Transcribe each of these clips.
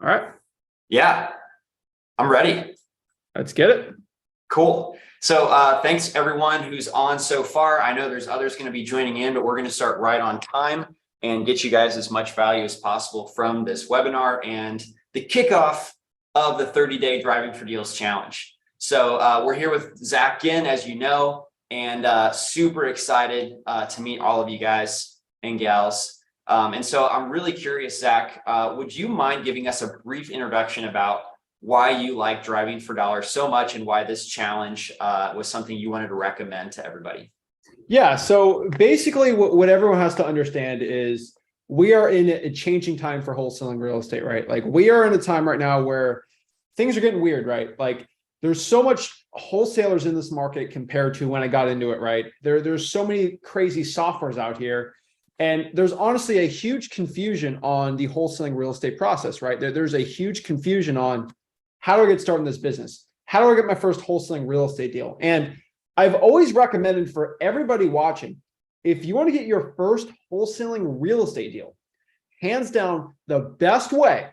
All right, Yeah, I'm ready. let's get it. Cool. So thanks everyone who's on so far. I know there's others going to be joining in, but we're going to start right on time and get you guys as much value as possible from this webinar and the kickoff of the 30-day Driving for Deals challenge. So we're here with Zach Ginn, as you know, and super excited to meet all of you guys and gals. And so I'm really curious, Zach, would you mind giving us a brief introduction about why you like Driving for Dollars so much and why this challenge was something you wanted to recommend to everybody? Yeah, so basically what everyone has to understand is we are in a changing time for wholesaling real estate, right? Like we are in a time right now where things are getting weird, right? Like there's so much wholesalers in this market compared to when I got into it, right? There's so many crazy softwares out here. And there's honestly a huge confusion on the wholesaling real estate process, right? There's a huge confusion on how do I get started in this business? How do I get my first wholesaling real estate deal? And I've always recommended for everybody watching, if you want to get your first wholesaling real estate deal, hands down, the best way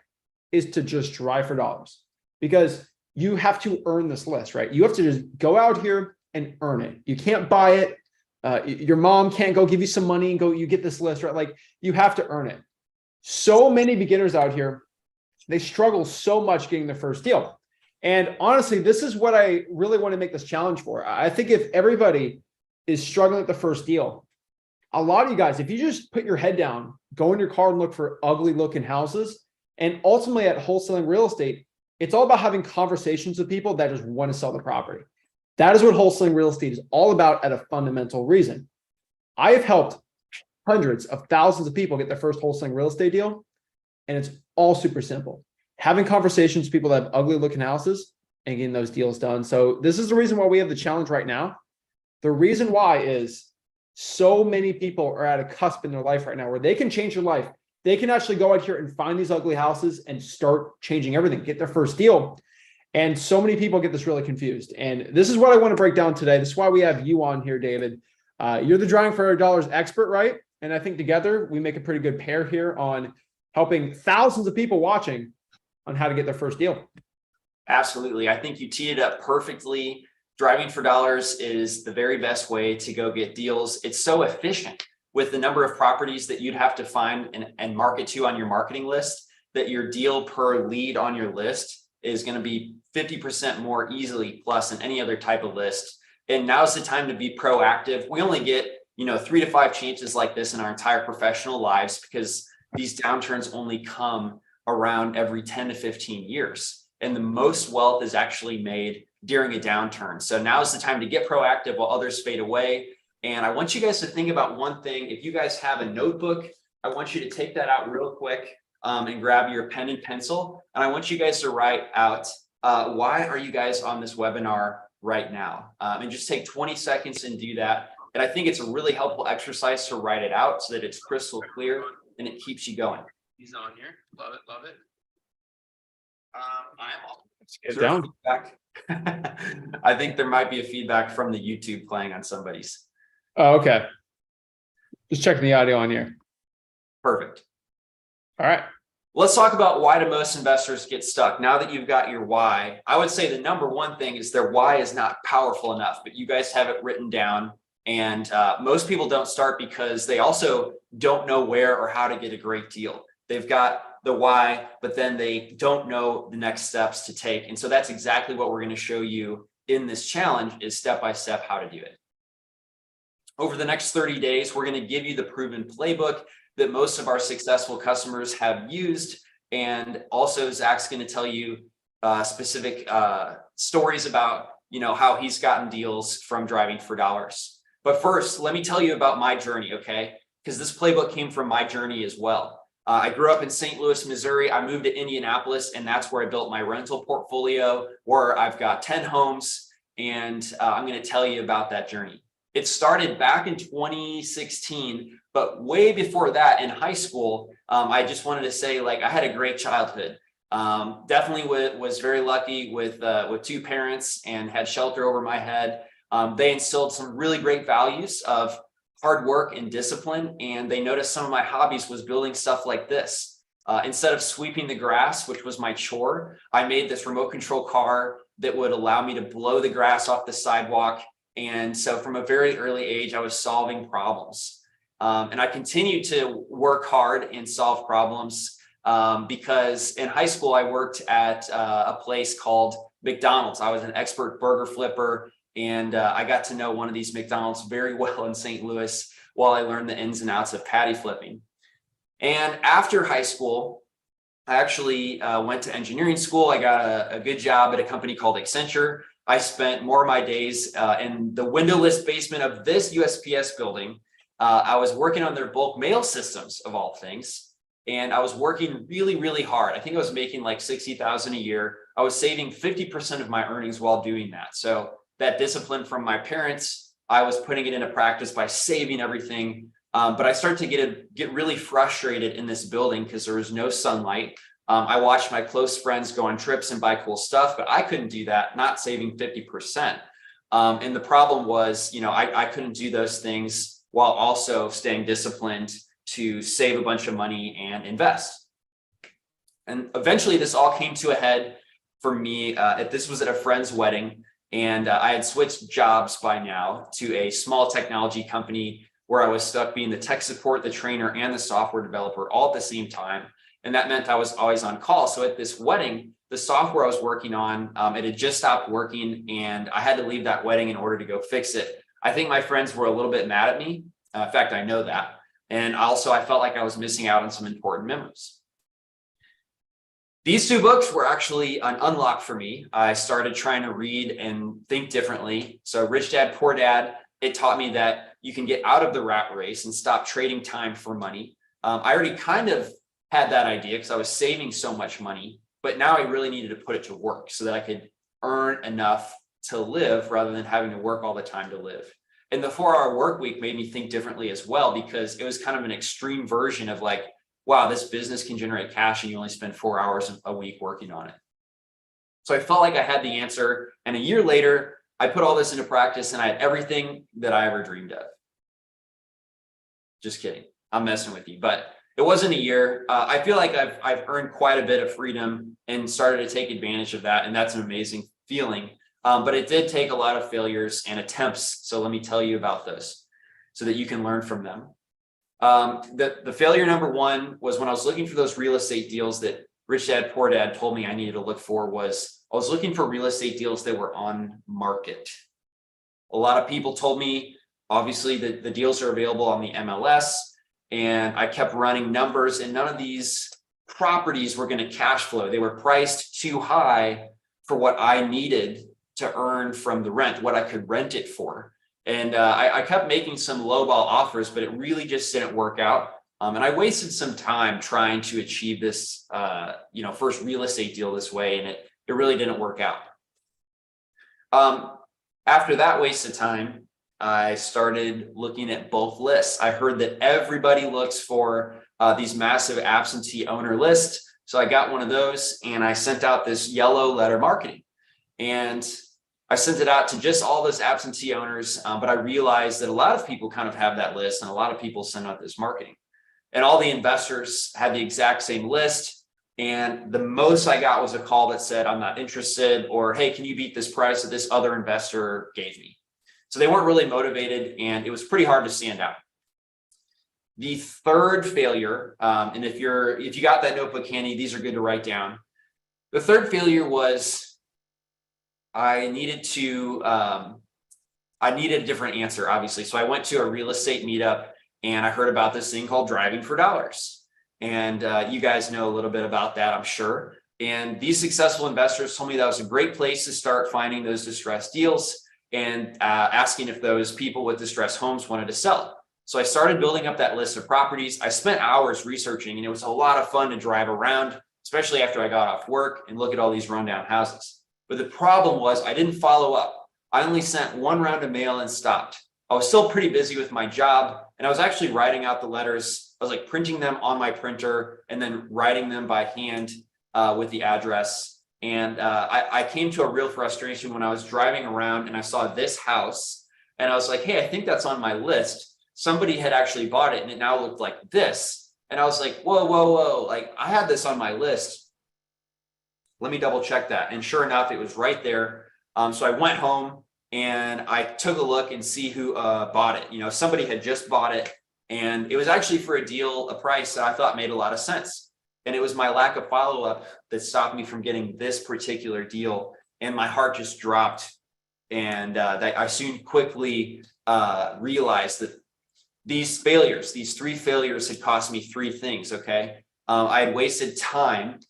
is to just drive for dollars, because you have to earn this list, right? You have to just go out here and earn it. You can't buy it. Your mom can't go give you some money and go, you get this list, right? Like you have to earn it. So many beginners out here, they struggle so much getting their first deal. And honestly, this is what I really want to make this challenge for. I think if everybody is struggling with the first deal, a lot of you guys, if you just put your head down, go in your car and look for ugly looking houses, and ultimately at wholesaling real estate, it's all about having conversations with people that just want to sell the property. That is what wholesaling real estate is all about at a fundamental reason. I have helped hundreds of thousands of people get their first wholesaling real estate deal, and it's all super simple. Having conversations with people that have ugly looking houses and getting those deals done. So this is the reason why we have the challenge right now. The reason why is so many people are at a cusp in their life right now where they can change their life. They can actually go out here and find these ugly houses and start changing everything, get their first deal. And so many people get this really confused. And this is what I want to break down today. This is why we have you on here, David. You're the Driving for Dollars expert, right? And I think together we make a pretty good pair here on helping thousands of people watching on how to get their first deal. Absolutely. I think you teed it up perfectly. Driving for Dollars is the very best way to go get deals. It's so efficient with the number of properties that you'd have to find and market to on your marketing list, that your deal per lead on your list is going to be 50% more easily plus than any other type of list. And now's the time to be proactive. We only get, 3 to 5 chances like this in our entire professional lives, because these downturns only come around every 10 to 15 years. And the most wealth is actually made during a downturn. So now is the time to get proactive while others fade away. And I want you guys to think about one thing. If you guys have a notebook, I want you to take that out real quick and grab your pen and pencil. And I want you guys to write out, why are you guys on this webinar right now? And just take 20 seconds and do that. And I think it's a really helpful exercise to write it out so that it's crystal clear and it keeps you going. He's on here. Love it. Love it. I'm all. Get down. I think there might be a feedback from the YouTube playing on somebody's. Oh, okay. Just checking the audio on here. Perfect. All right. Let's talk about why do most investors get stuck. Now that you've got your why, I would say the number one thing is their why is not powerful enough, but you guys have it written down. And most people don't start because they also don't know where or how to get a great deal. They've got the why, but then they don't know the next steps to take. And so that's exactly what we're going to show you in this challenge, is step-by-step how to do it. Over the next 30 days, we're going to give you the proven playbook that most of our successful customers have used. And also Zach's going to tell you specific stories about, how he's gotten deals from Driving for Dollars. But first, let me tell you about my journey, okay? Because this playbook came from my journey as well. I grew up in St. Louis, Missouri. I moved to Indianapolis, and that's where I built my rental portfolio, where I've got 10 homes, and I'm going to tell you about that journey. It started back in 2016, but way before that in high school, I just wanted to say, I had a great childhood. Definitely was very lucky with 2 parents and had shelter over my head. They instilled some really great values of hard work and discipline. And they noticed some of my hobbies was building stuff like this. Instead of sweeping the grass, which was my chore, I made this remote control car that would allow me to blow the grass off the sidewalk. And so from a very early age, I was solving problems. And I continued to work hard and solve problems because in high school, I worked at a place called McDonald's. I was an expert burger flipper, and I got to know one of these McDonald's very well in St. Louis while I learned the ins and outs of patty flipping. And after high school, I actually went to engineering school. I got a good job at a company called Accenture. I spent more of my days in the windowless basement of this USPS building. I was working on their bulk mail systems of all things. And I was working really, really hard. I think I was making like $60,000 a year. I was saving 50% of my earnings while doing that. So that discipline from my parents, I was putting it into practice by saving everything. But I started to get really frustrated in this building because there was no sunlight. I watched my close friends go on trips and buy cool stuff, but I couldn't do that, not saving 50%. And the problem was, I couldn't do those things while also staying disciplined to save a bunch of money and invest. And eventually this all came to a head for me. This was at a friend's wedding, and I had switched jobs by now to a small technology company where I was stuck being the tech support, the trainer, and the software developer all at the same time. And that meant I was always on call. So at this wedding, the software I was working on, it had just stopped working, and I had to leave that wedding in order to go fix it. I think my friends were a little bit mad at me. In fact, I know that. And also I felt like I was missing out on some important memories. These two books were actually an unlock for me. I started trying to read and think differently. So Rich Dad, Poor Dad, it taught me that you can get out of the rat race and stop trading time for money. I already kind of had that idea because I was saving so much money, but now I really needed to put it to work so that I could earn enough to live rather than having to work all the time to live. And the 4-hour work week made me think differently as well, because it was kind of an extreme version of like, wow, this business can generate cash and you only spend 4 hours a week working on it. So I felt like I had the answer. And a year later, I put all this into practice and I had everything that I ever dreamed of. Just kidding. I'm messing with you, but it wasn't a year. I feel like I've earned quite a bit of freedom and started to take advantage of that. And that's an amazing feeling. But it did take a lot of failures and attempts. So let me tell you about those so that you can learn from them. The failure number one was when I was looking for those real estate deals that Rich Dad, Poor Dad told me I needed to look for. I was looking for real estate deals that were on market. A lot of people told me, obviously, that the deals are available on the MLS, and I kept running numbers, and none of these properties were going to cash flow. They were priced too high for what I needed to earn from the rent, what I could rent it for. And I kept making some lowball offers, but it really just didn't work out. And I wasted some time trying to achieve this, first real estate deal this way, and it really didn't work out. After that waste of time, I started looking at bulk lists. I heard that everybody looks for these massive absentee owner lists. So I got one of those and I sent out this yellow letter marketing. And I sent it out to just all those absentee owners, but I realized that a lot of people kind of have that list and a lot of people send out this marketing. And all the investors had the exact same list. And the most I got was a call that said, I'm not interested, or, hey, can you beat this price that this other investor gave me? So they weren't really motivated, and it was pretty hard to stand out. The third failure, and if you got that notebook handy, these are good to write down. The third failure was I needed a different answer, obviously. So I went to a real estate meetup and I heard about this thing called driving for dollars. And you guys know a little bit about that, I'm sure. And these successful investors told me that was a great place to start finding those distressed deals and asking if those people with distressed homes wanted to sell it. So I started building up that list of properties. I spent hours researching, and it was a lot of fun to drive around, especially after I got off work, and look at all these rundown houses. But the problem was I didn't follow up. I only sent one round of mail and stopped. I was still pretty busy with my job, and I was actually writing out the letters. I was like printing them on my printer and then writing them by hand with the address. And I came to a real frustration when I was driving around and I saw this house and I was like, hey, I think that's on my list. Somebody had actually bought it and it now looked like this. And I was like, whoa, whoa, whoa. Like I had this on my list. Let me double check that. And sure enough, it was right there. So I went home and I took a look and see who bought it. You know, somebody had just bought it, and it was actually for a deal, a price that I thought made a lot of sense. And it was my lack of follow-up that stopped me from getting this particular deal. And my heart just dropped. And that I soon quickly realized that these failures, these 3 failures had cost me 3 things. Okay. I had wasted time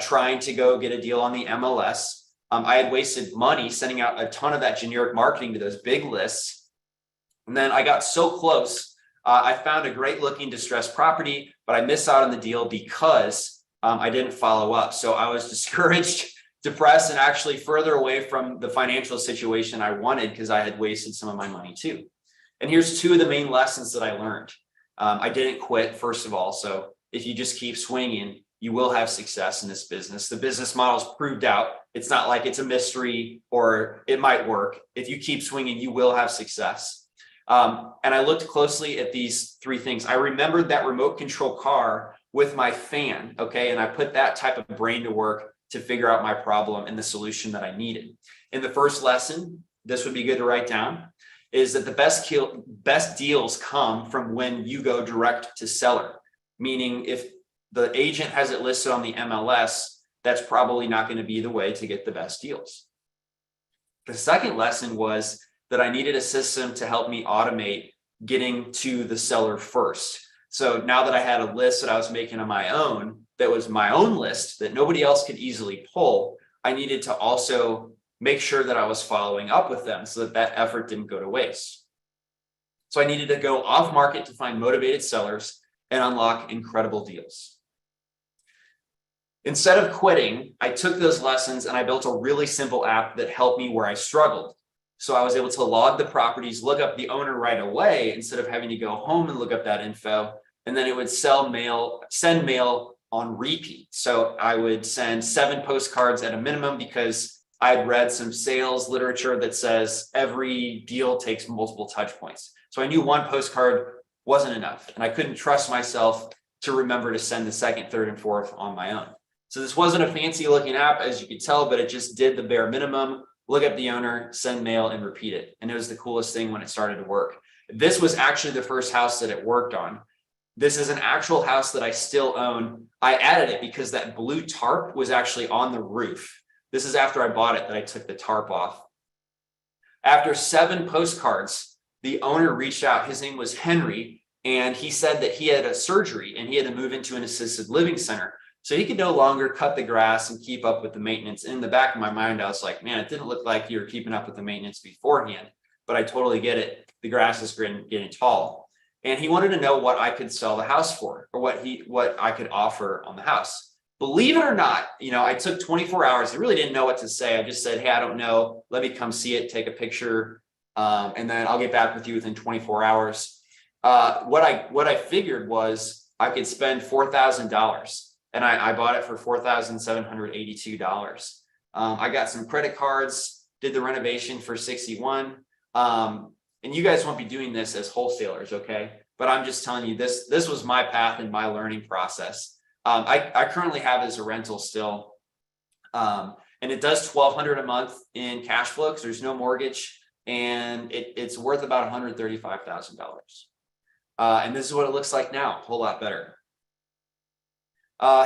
trying to go get a deal on the MLS. I had wasted money sending out a ton of that generic marketing to those big lists. And then I got so close. I found a great looking distressed property, but I missed out on the deal because I didn't follow up. So I was discouraged, depressed, and actually further away from the financial situation I wanted because I had wasted some of my money too. And here's 2 of the main lessons that I learned. I didn't quit, first of all. So if you just keep swinging, you will have success in this business. The business model's proved out. It's not like it's a mystery or it might work. If you keep swinging, you will have success. And I looked closely at these 3 things. I remembered that remote control car with my fan, okay? And I put that type of brain to work to figure out my problem and the solution that I needed. In the first lesson, this would be good to write down, is that the best deals come from when you go direct to seller. Meaning if the agent has it listed on the MLS, that's probably not going to be the way to get the best deals. The second lesson was that I needed a system to help me automate getting to the seller first. So now that I had a list that I was making on my own, that was my own list that nobody else could easily pull, I needed to also make sure that I was following up with them so that effort didn't go to waste. So I needed to go off market to find motivated sellers and unlock incredible deals. Instead of quitting, I took those lessons and I built a really simple app that helped me where I struggled. So I was able to log the properties, look up the owner right away instead of having to go home and look up that info. And then it would send mail on repeat. So I would send 7 postcards at a minimum because I'd read some sales literature that says every deal takes multiple touch points. So I knew 1 postcard wasn't enough, and I couldn't trust myself to remember to send the 2nd, 3rd, and 4th on my own. So this wasn't a fancy looking app, as you could tell, but it just did the bare minimum: look up the owner, send mail, and repeat it. And it was the coolest thing when it started to work. This was actually the first house that it worked on. This is an actual house that I still own. I added it because that blue tarp was actually on the roof. This is after I bought it that I took the tarp off. After 7 postcards, the owner reached out. His name was Henry, and he said that he had a surgery and he had to move into an assisted living center. So he could no longer cut the grass and keep up with the maintenance. In the back of my mind, I was like, man, it didn't look like you were keeping up with the maintenance beforehand, but I totally get it. The grass is getting tall. And he wanted to know what I could sell the house for, or what I could offer on the house. Believe it or not, I took 24 hours. I really didn't know what to say. I just said, hey, I don't know. Let me come see it, take a picture, and then I'll get back with you within 24 hours. What I figured was I could spend $4,000. And I bought it for $4,782. I got some credit cards, did the renovation for $61. And you guys won't be doing this as wholesalers, okay? But I'm just telling you, this was my path and my learning process. I currently have it as a rental still. And it does $1,200 a month in cash flow because there's no mortgage. And it's worth about $135,000. And this is what it looks like now, a whole lot better.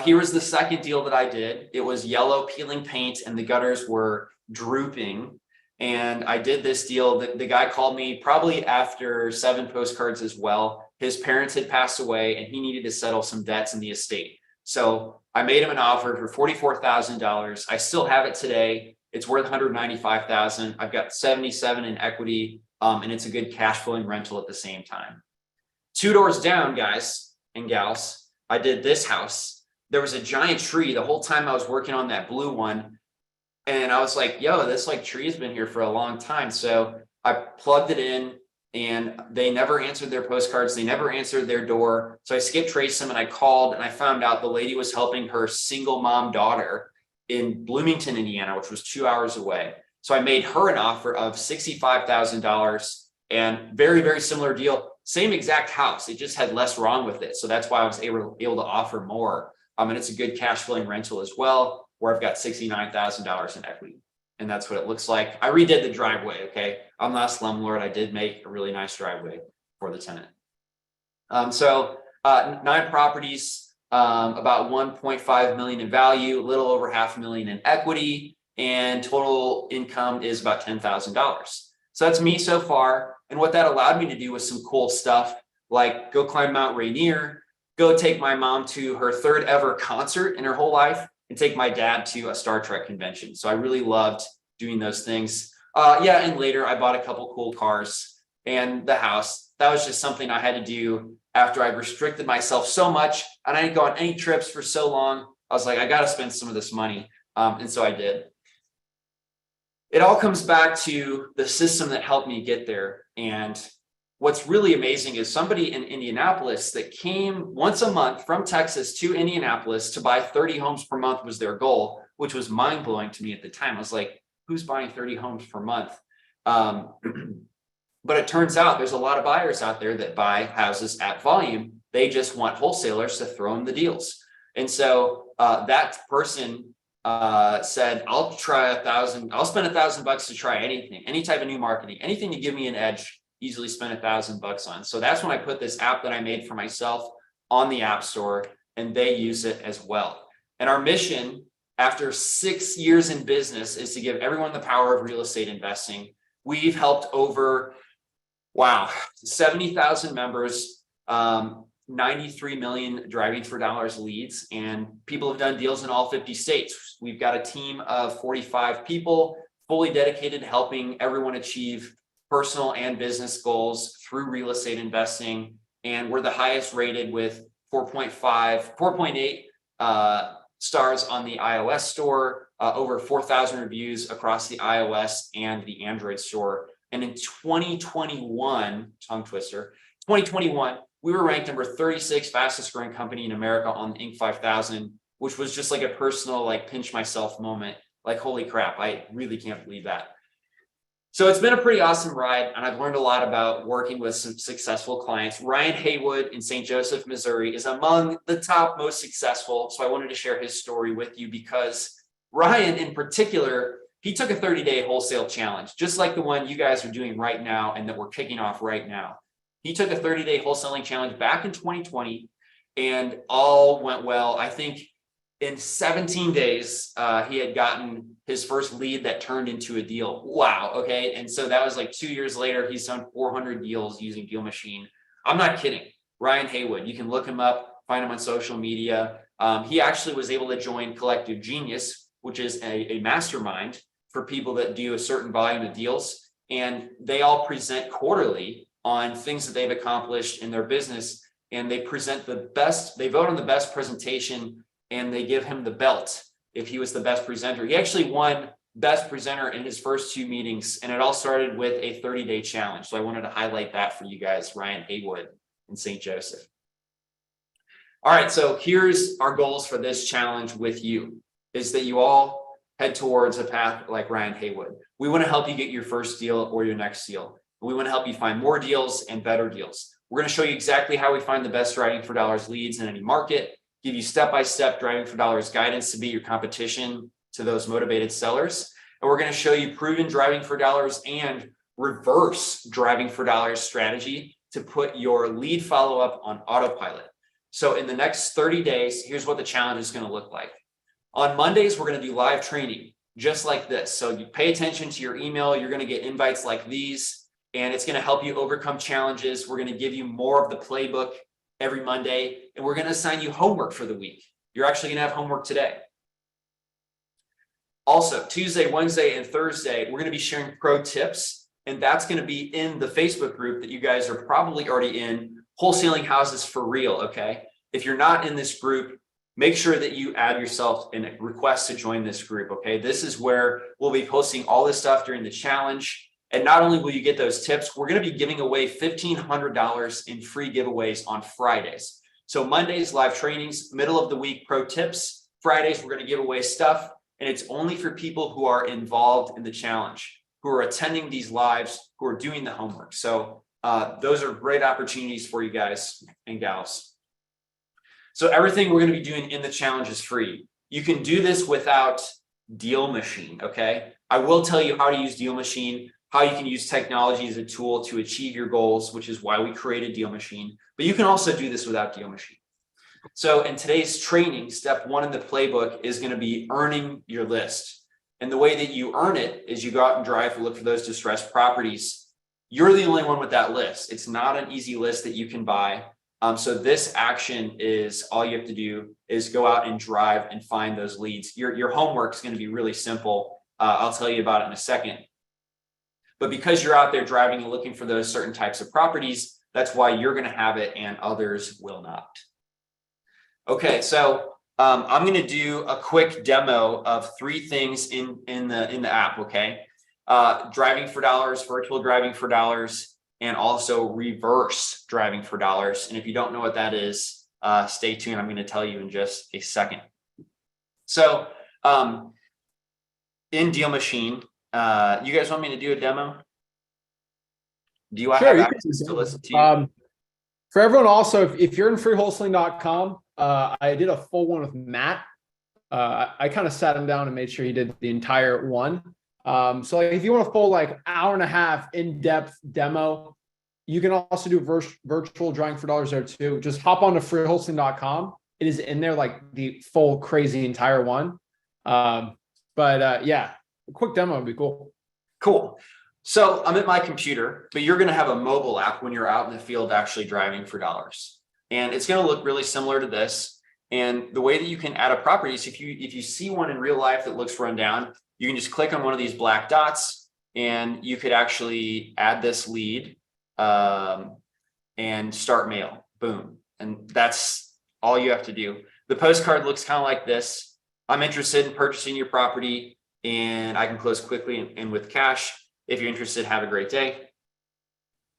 Here was the second deal that I did. It was yellow peeling paint and the gutters were drooping. And I did this deal. The guy called me probably after 7 postcards as well. His parents had passed away and he needed to settle some debts in the estate. So I made him an offer for $44,000. I still have it today. It's worth $195,000. I've got $77,000 in equity, and it's a good cash flowing rental at the same time. 2 doors down, guys and gals, I did this house. There was a giant tree the whole time I was working on that blue one. And I was like, yo, this tree has been here for a long time. So I plugged it in and they never answered their postcards. They never answered their door. So I skip traced them and I called and I found out the lady was helping her single mom daughter in Bloomington, Indiana, which was 2 hours away. So I made her an offer of $65,000 and very, very similar deal. same exact house. It just had less wrong with it. So that's why I was able to offer more. And it's a good cash flowing rental as well, where I've got $69,000 in equity. And that's what it looks like. I redid the driveway. Okay. I'm not a slumlord. I did make a really nice driveway for the tenant. 9 properties, about 1.5 million in value, a little over $500,000 in equity, and total income is about $10,000. So that's me so far. And what that allowed me to do was some cool stuff, like go climb Mount Rainier, go take my mom to her 3rd ever concert in her whole life, and take my dad to a Star Trek convention. So I really loved doing those things. And later I bought a couple cool cars and the house. That was just something I had to do after I restricted myself so much and I didn't go on any trips for so long. I was like, I got to spend some of this money. And so I did. It all comes back to the system that helped me get there. And what's really amazing is somebody in Indianapolis that came once a month from Texas to Indianapolis to buy 30 homes per month was their goal, which was mind blowing to me at the time. I was like, who's buying 30 homes per month? But it turns out there's a lot of buyers out there that buy houses at volume. They just want wholesalers to throw in the deals. And so that person said, I'll spend $1,000 to try anything, any type of new marketing, anything to give me an edge, easily spend $1,000 on. So that's when I put this app that I made for myself on the App Store, and they use it as well. And our mission after 6 years in business is to give everyone the power of real estate investing. We've helped over 70,000 members, 93 million driving for dollars leads, and people have done deals in all 50 states. We've got a team of 45 people fully dedicated to helping everyone achieve personal and business goals through real estate investing. And we're the highest rated with 4.8 stars on the iOS store, over 4,000 reviews across the iOS and the Android store. And in 2021, tongue twister, 2021, we were ranked number 36 fastest growing company in America on the Inc. 5000, which was just like a personal, like pinch myself moment. Like, holy crap, I really can't believe that. So it's been a pretty awesome ride, and I've learned a lot about working with some successful clients. Ryan Haywood in St. Joseph, Missouri is among the top most successful. So I wanted to share his story with you because Ryan in particular, he took a 30-day wholesale challenge, just like the one you guys are doing right now and that we're kicking off right now. He took a 30-day wholesaling challenge back in 2020 and all went well. I think in 17 days, he had gotten his first lead that turned into a deal. Wow. Okay. And so that was like 2 years later, he's done 400 deals using Deal Machine. I'm not kidding. Ryan Haywood, you can look him up, find him on social media. He actually was able to join Collective Genius, which is a mastermind for people that do a certain volume of deals. And they all present quarterly on things that they've accomplished in their business. And they present the best, they vote on the best presentation, and they give him the belt if he was the best presenter. He actually won best presenter in his first 2 meetings, and it all started with a 30-day challenge. So I wanted to highlight that for you guys, Ryan Haywood in St. Joseph. All right, so here's our goals for this challenge with you, is that you all head towards a path like Ryan Haywood. We want to help you get your first deal or your next deal. We want to help you find more deals and better deals. We're going to show you exactly how we find the best driving for dollars leads in any market, give you step-by-step driving for dollars guidance to beat your competition to those motivated sellers. And we're going to show you proven driving for dollars and reverse driving for dollars strategy to put your lead follow-up on autopilot. So in the next 30 days, here's what the challenge is going to look like. On Mondays, we're going to do live training just like this. So you pay attention to your email. You're going to get invites like these, and it's going to help you overcome challenges. We're going to give you more of the playbook every Monday, and we're going to assign you homework for the week. You're actually going to have homework today. Also, Tuesday, Wednesday, and Thursday, we're going to be sharing pro tips, and that's going to be in the Facebook group that you guys are probably already in, Wholesaling Houses for Real, okay? If you're not in this group, make sure that you add yourself and request to join this group, okay? This is where we'll be posting all this stuff during the challenge. And not only will you get those tips, we're going to be giving away $1,500 in free giveaways on Fridays. So Mondays, live trainings, middle of the week, pro tips. Fridays, we're going to give away stuff. And it's only for people who are involved in the challenge, who are attending these lives, who are doing the homework. So those are great opportunities for you guys and gals. So everything we're going to be doing in the challenge is free. You can do this without Deal Machine, okay? I will tell you how to use Deal Machine, how you can use technology as a tool to achieve your goals, which is why we created Deal Machine. But you can also do this without Deal Machine. So in today's training, step 1 in the playbook is going to be earning your list. And the way that you earn it is you go out and drive to look for those distressed properties. You're the only one with that list. It's not an easy list that you can buy. So this action is all you have to do is go out and drive and find those leads. Your homework is going to be really simple. I'll tell you about it in a second. But because you're out there driving and looking for those certain types of properties, that's why you're going to have it and others will not. Okay, so I'm going to do a quick demo of 3 things in the app. Okay, driving for dollars, virtual driving for dollars, and also reverse driving for dollars. And if you don't know what that is, stay tuned. I'm going to tell you in just a second. So in Deal Machine, you guys want me to do a demo? Do I have access to listen to you? For everyone also, if you're in freewholesaling.com, I did a full one with Matt. I kind of sat him down and made sure he did the entire one. So like if you want a full like hour and a half in-depth demo, you can also do virtual driving for dollars there too. Just hop on to freewholesaling.com. It is in there like the full crazy entire one. Yeah, a quick demo would be cool. Cool. So I'm at my computer, but you're going to have a mobile app when you're out in the field actually driving for dollars. And it's going to look really similar to this. And the way that you can add a property is if you see one in real life that looks run down, you can just click on one of these black dots and you could actually add this lead and start mail. Boom. And that's all you have to do. The postcard looks kind of like this. I'm interested in purchasing your property and I can close quickly and with cash. If you're interested, have a great day.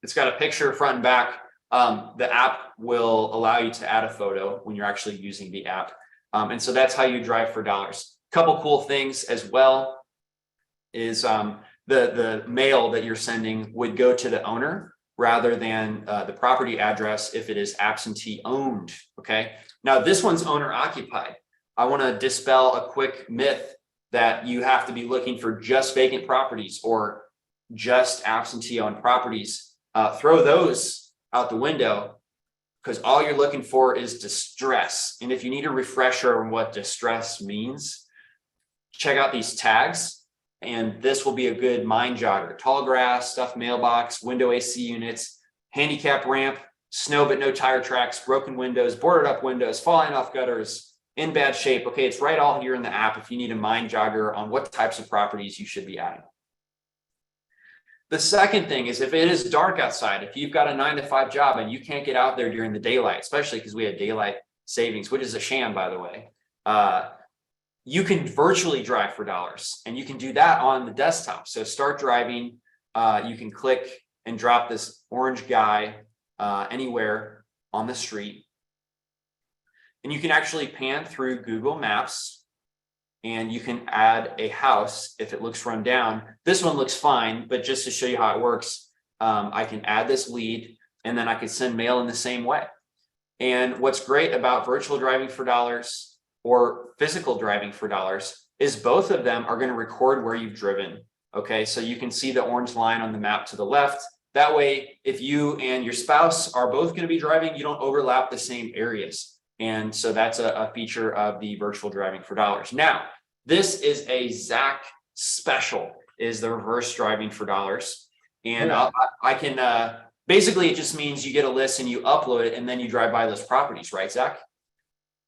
It's got a picture front and back. The app will allow you to add a photo when you're actually using the app. And so that's how you drive for dollars. Couple cool things as well is the mail that you're sending would go to the owner rather than the property address if it is absentee owned. Okay. Now this one's owner occupied. I want to dispel a quick myth that you have to be looking for just vacant properties or just absentee owned properties. Throw those out the window because all you're looking for is distress. And if you need a refresher on what distress means, check out these tags. And this will be a good mind jogger. Tall grass, stuffed mailbox, window AC units, handicap ramp, snow but no tire tracks, broken windows, boarded up windows, falling off gutters, in bad shape. Okay, it's right all here in the app if you need a mind jogger on what types of properties you should be adding. The second thing is if it is dark outside, if you've got a 9-to-5 job and you can't get out there during the daylight, especially because we had daylight savings, which is a sham, by the way, you can virtually drive for dollars and you can do that on the desktop. So start driving. You can click and drop this orange guy anywhere on the street. And you can actually pan through Google Maps and you can add a house if it looks run down. This one looks fine, but just to show you how it works, I can add this lead and then I could send mail in the same way. And what's great about virtual driving for dollars or physical driving for dollars is both of them are going to record where you've driven. Okay, so you can see the orange line on the map to the left. That way, if you and your spouse are both going to be driving, you don't overlap the same areas. And so that's a feature of the virtual driving for dollars. Now, this is a Zach special, is the reverse driving for dollars. And I can, basically it just means you get a list and you upload it and then you drive by those properties, right, Zach?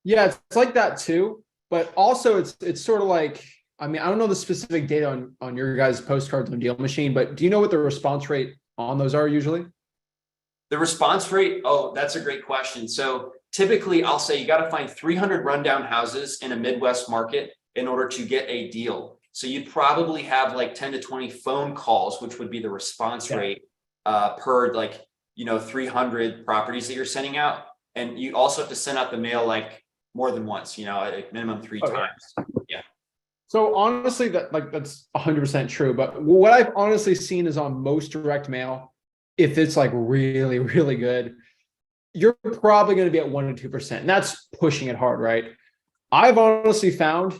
Yeah, it's like that too. But also it's sort of like, I mean, I don't know the specific data on your guys' postcards on Deal Machine, but do you know what the response rate on those are usually? The response rate, oh, that's a great question. So typically I'll say you got to find 300 rundown houses in a Midwest market in order to get a deal. So you'd probably have like 10 to 20 phone calls, which would be the response rate per 300 properties that you're sending out. And you also have to send out the mail like more than once, like minimum 3 times. Yeah. So honestly, that's 100% true. But what I've honestly seen is on most direct mail, if it's like really, really good, you're probably going to be at 1 to 2%. And that's pushing it hard, right? I've honestly found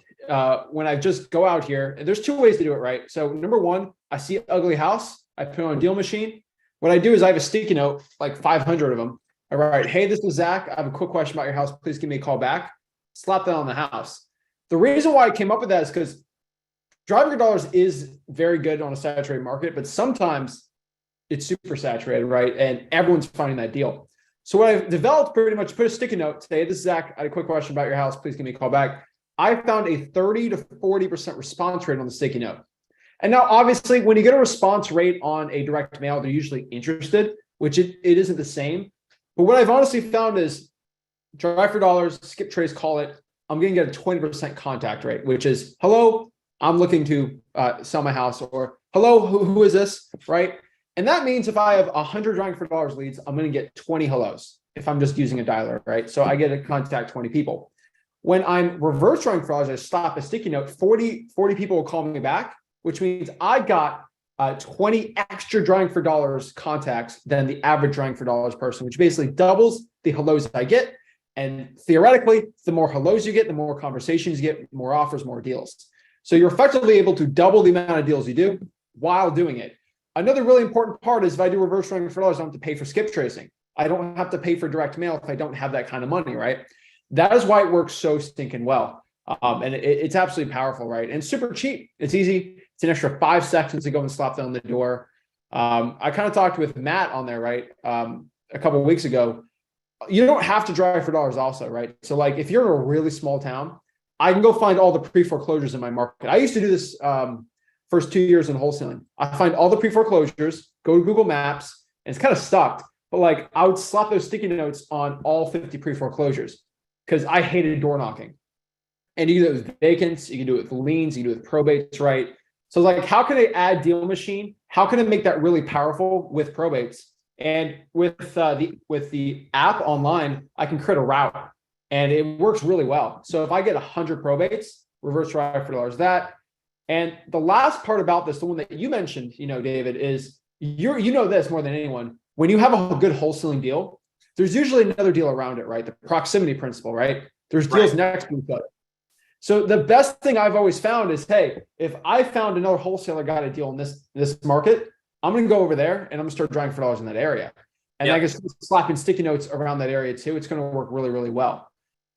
when I just go out here, and there's two ways to do it, right? So number one, I see an ugly house, I put it on Deal Machine. What I do is I have a sticky note, like 500 of them. All right, hey, this is Zach. I have a quick question about your house. Please give me a call back. Slap that on the house. The reason why I came up with that is because driving your dollars is very good on a saturated market, but sometimes it's super saturated, right? And everyone's finding that deal. So what I've developed pretty much put a sticky note today. This is Zach. I had a quick question about your house. Please give me a call back. I found a 30 to 40% response rate on the sticky note. And now, obviously, when you get a response rate on a direct mail, they're usually interested, which it isn't the same. But what I've honestly found is drive for dollars, skip trace, call it. I'm going to get a 20% contact rate, which is, hello, I'm looking to sell my house, or hello, who is this, right? And that means if I have 100 driving for dollars leads, I'm going to get 20 hellos if I'm just using a dialer, right? So I get to contact 20 people. When I'm reverse driving for dollars, I stop a sticky note, 40 people will call me back, which means I got 20 extra driving for dollars contacts than the average driving for dollars person, which basically doubles the hellos I get. And theoretically, the more hellos you get, the more conversations you get, more offers, more deals. So you're effectively able to double the amount of deals you do while doing it. Another really important part is if I do reverse driving for dollars, I don't have to pay for skip tracing. I don't have to pay for direct mail if I don't have that kind of money, right? That is why it works so stinking well. And it's absolutely powerful, right? And super cheap. It's easy. It's an extra 5 seconds to go and slap that on the door. I kind of talked with Matt on there, right? A couple of weeks ago. You don't have to drive for dollars also, right? So like if you're in a really small town, I can go find all the pre-foreclosures in my market. I used to do this first 2 years in wholesaling. I find all the pre-foreclosures, go to Google Maps, and it's kind of stuck. But like I would slap those sticky notes on all 50 pre-foreclosures because I hated door knocking. And you can do it with vacants, you can do it with liens, you can do it with probates, right? So like, how can I add Deal Machine? How can I make that really powerful with probates? And with the app online, I can create a route, and it works really well. So if I get 100 probates, reverse drive for dollars that. And the last part about this, the one that you mentioned, David, is you know this more than anyone. When you have a good wholesaling deal, there's usually another deal around it, right? The proximity principle, right? There's deals next to each other. So the best thing I've always found is, hey, if I found another wholesaler got a deal in this market, I'm going to go over there and I'm going to start driving for dollars in that area. And I guess slapping sticky notes around that area too. It's going to work really, really well.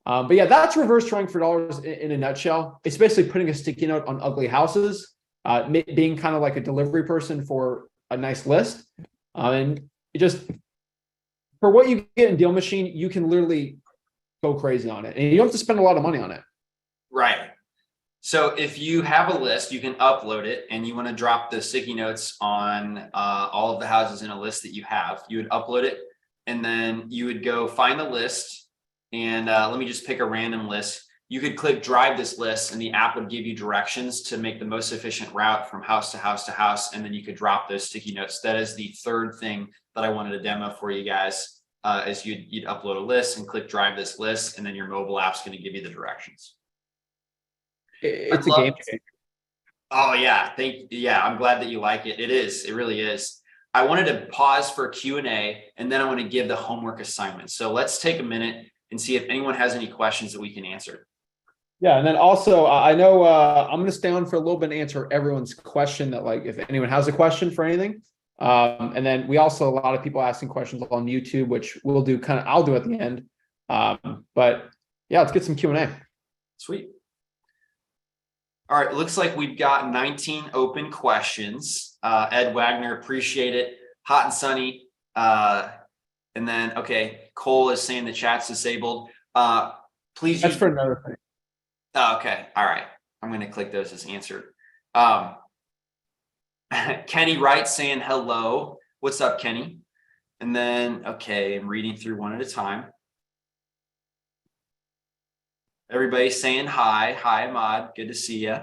But yeah, that's reverse driving for dollars in a nutshell. It's basically putting a sticky note on ugly houses, being kind of like a delivery person for a nice list. And it just, for what you get in Deal Machine, you can literally go crazy on it. And you don't have to spend a lot of money on it. Right. So if you have a list, you can upload it, and you want to drop the sticky notes on all of the houses in a list that you have. You would upload it, and then you would go find the list. And let me just pick a random list. You could click drive this list, and the app would give you directions to make the most efficient route from house to house to house. And then you could drop those sticky notes. That is the third thing that I wanted to demo for you guys, is you'd upload a list and click drive this list, and then your mobile app's going to give you the directions. It's a game changer. Oh yeah. I'm glad that you like it. It is. It really is. I wanted to pause for Q&A, and then I want to give the homework assignment. So let's take a minute and see if anyone has any questions that we can answer. Yeah. And then also, I know I'm going to stay on for a little bit and answer everyone's question, that like, if anyone has a question for anything. And then we also, a lot of people asking questions on YouTube, which we'll do I'll do at the end. But yeah, let's get some Q&A. Sweet. All right, it looks like we've got 19 open questions. Ed Wagner, appreciate it. Hot and sunny. And then, okay, Cole is saying the chat's disabled. Please. That's for another thing. Oh, okay, all right. I'm going to click those as answered. Kenny Wright saying hello. What's up, Kenny? And then, okay, I'm reading through one at a time. Everybody's saying hi. Hi, Ahmad. Good to see you.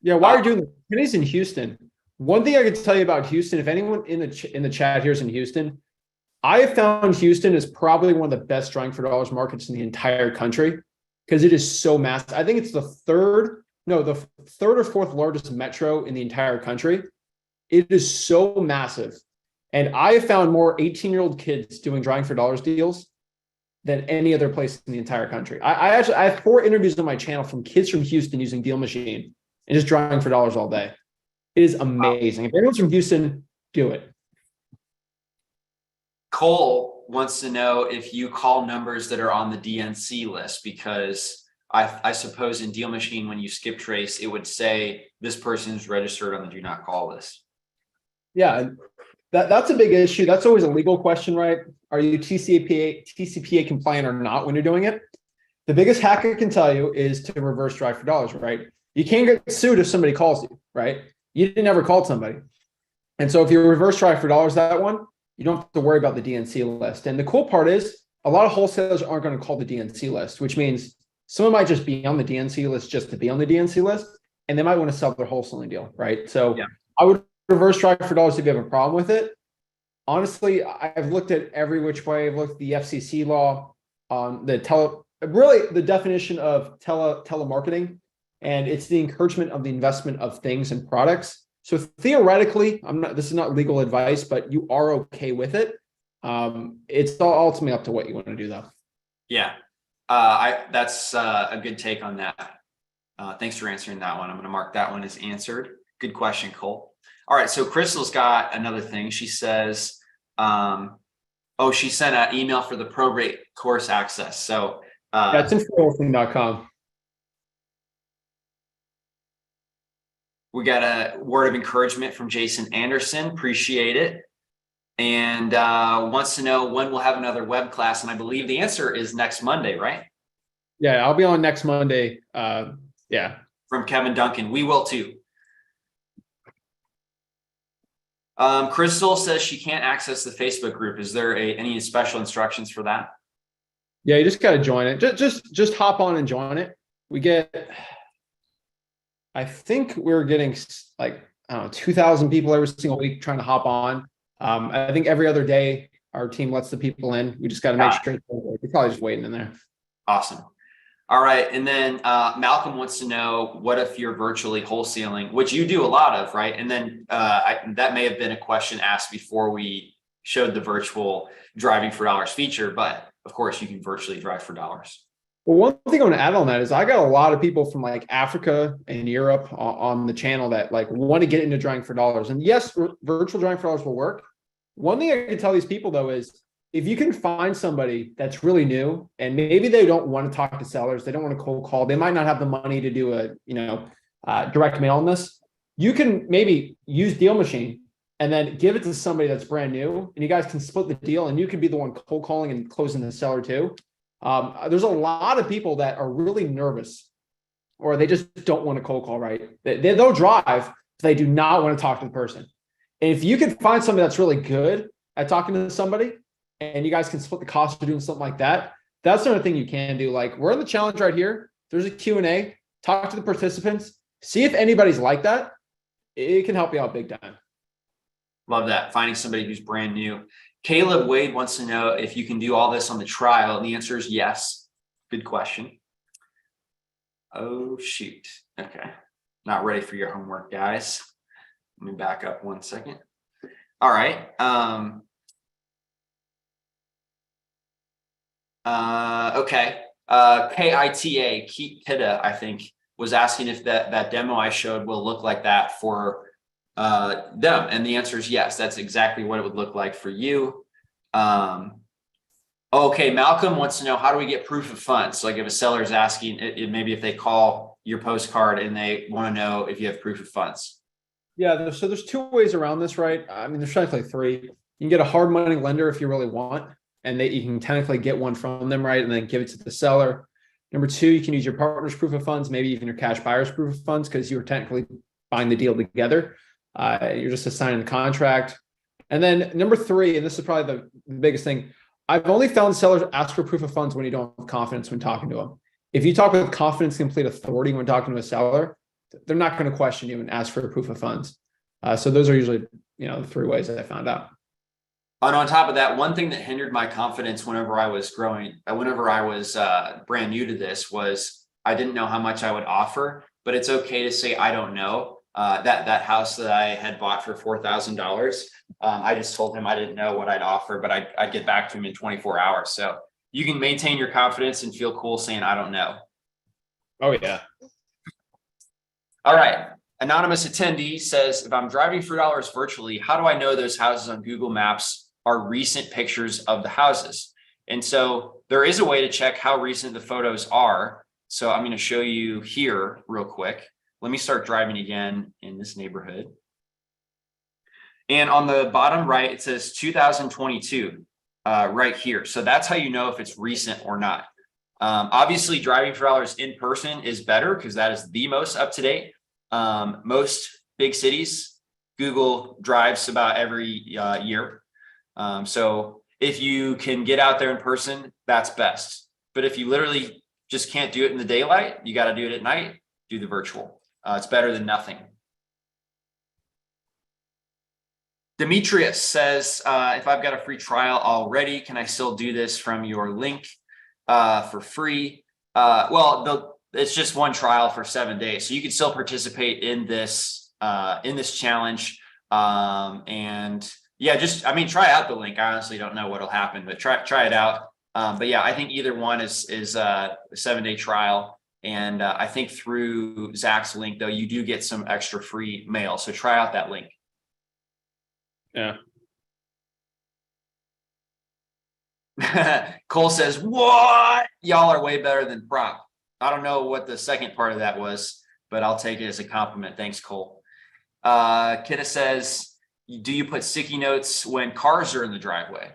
Yeah, while you're doing this, Kenny's in Houston. One thing I could tell you about Houston, if anyone in the chat here is in Houston, I have found Houston is probably one of the best driving for dollars markets in the entire country, because it is so massive. I think it's the third or fourth largest metro in the entire country. It is so massive. And I have found more 18-year-old kids doing drawing for dollars deals than any other place in the entire country. I have 4 interviews on my channel from kids from Houston using Deal Machine and just drawing for dollars all day. It is amazing. If anyone's from Houston, do it. Cole wants to know if you call numbers that are on the DNC list, because I suppose in Deal Machine, when you skip trace, it would say this person is registered on the do not call list. Yeah, that's a big issue. That's always a legal question, right? Are you TCPA compliant or not when you're doing it? The biggest hack I can tell you is to reverse drive for dollars, right? You can't get sued if somebody calls you, right? You didn't ever call somebody. And so if you reverse drive for dollars, that one, you don't have to worry about the DNC list. And the cool part is a lot of wholesalers aren't going to call the DNC list, which means someone might just be on the DNC list just to be on the DNC list, and they might want to sell their wholesaling deal, right? So yeah. I would reverse drive for dollars if you have a problem with it. Honestly, I've looked at every which way. I've looked at the FCC law on the definition of telemarketing, and it's the encouragement of the investment of things and products. So theoretically, this is not legal advice, but you are okay with it. It's ultimately up to what you want to do, though. Yeah, that's a good take on that. Thanks for answering that one. I'm going to mark that one as answered. Good question, Cole. All right, so Crystal's got another thing. She says, she sent an email for the probate course access. So that's in wholesaling.com. We got a word of encouragement from Jason Anderson. Appreciate it. And wants to know when we'll have another web class. And I believe the answer is next Monday, right? Yeah, I'll be on next Monday. Yeah. From Kevin Duncan. We will too. Crystal says she can't access the Facebook group. Is there any special instructions for that? Yeah, you just got to join it. Just hop on and join it. I think we're getting like, I don't know, 2,000 people every single week trying to hop on. I think every other day our team lets the people in. We just got to make sure they're probably just waiting in there. Awesome. All right. And then Malcolm wants to know, what if you're virtually wholesaling, which you do a lot of, right? And then that may have been a question asked before we showed the virtual driving for dollars feature, but of course you can virtually drive for dollars. Well, one thing I want to add on that is I got a lot of people from like Africa and Europe on the channel that like want to get into drawing for dollars. And yes, virtual drawing for dollars will work. One thing I can tell these people though is if you can find somebody that's really new and maybe they don't want to talk to sellers, they don't want to cold call, they might not have the money to do a direct mail on this. You can maybe use Deal Machine and then give it to somebody that's brand new, and you guys can split the deal, and you can be the one cold calling and closing the seller too. There's a lot of people that are really nervous, or they just don't want to cold call, right? They'll drive, but they do not want to talk to the person. And if you can find somebody that's really good at talking to somebody, and you guys can split the cost of doing something like that, that's another thing you can do. Like, we're in the challenge right here. There's a Q&A. Talk to the participants. See if anybody's like that. It can help you out big time. Love that. Finding somebody who's brand new. Caleb Wade wants to know if you can do all this on the trial. And the answer is yes. Good question. Oh, shoot. Okay. Not ready for your homework, guys. Let me back up 1 second. All right. Okay. Kita, I think, was asking if that demo I showed will look like that for them. And the answer is yes. That's exactly what it would look like for you. Okay. Malcolm wants to know, how do we get proof of funds? So like if a seller is asking, maybe if they call your postcard and they want to know if you have proof of funds. Yeah. So there's 2 ways around this, right? I mean, there's technically 3. You can get a hard money lender if you really want, and you can technically get one from them, right? And then give it to the seller. Number 2, you can use your partner's proof of funds, maybe even your cash buyer's proof of funds, because you were technically buying the deal together. You're just assigning the contract. And then number 3, and this is probably the biggest thing, I've only found sellers ask for proof of funds when you don't have confidence when talking to them. If you talk with confidence, complete authority when talking to a seller, they're not going to question you and ask for a proof of funds. So those are usually, the 3 ways that I found out. And on top of that, one thing that hindered my confidence whenever I was brand new to this was I didn't know how much I would offer, but it's okay to say, I don't know. that house that I had bought for $4,000. I just told him I didn't know what I'd offer, but I'd get back to him in 24 hours. So you can maintain your confidence and feel cool saying, I don't know. Oh yeah. All right. Anonymous attendee says, if I'm driving for dollars virtually, how do I know those houses on Google Maps are recent pictures of the houses? And so there is a way to check how recent the photos are. So I'm going to show you here real quick. Let me start driving again in this neighborhood. And on the bottom right, it says 2022 right here. So that's how you know if it's recent or not. Obviously, driving for dollars in person is better because that is the most up to date. Most big cities, Google drives about every year. So if you can get out there in person, that's best. But if you literally just can't do it in the daylight, you got to do it at night, do the virtual. It's better than nothing. Demetrius says, if I've got a free trial already, can I still do this from your link for free? Well, it's just one trial for 7 days. So you can still participate in this challenge. And yeah, try out the link. I honestly don't know what'll happen, but try it out. But yeah, I think either one is a 7-day trial. And I think through Zach's link, though, you do get some extra free mail. So try out that link. Yeah. Cole says, what? Y'all are way better than prop. I don't know what the second part of that was, but I'll take it as a compliment. Thanks, Cole. Kidda says, do you put sticky notes when cars are in the driveway?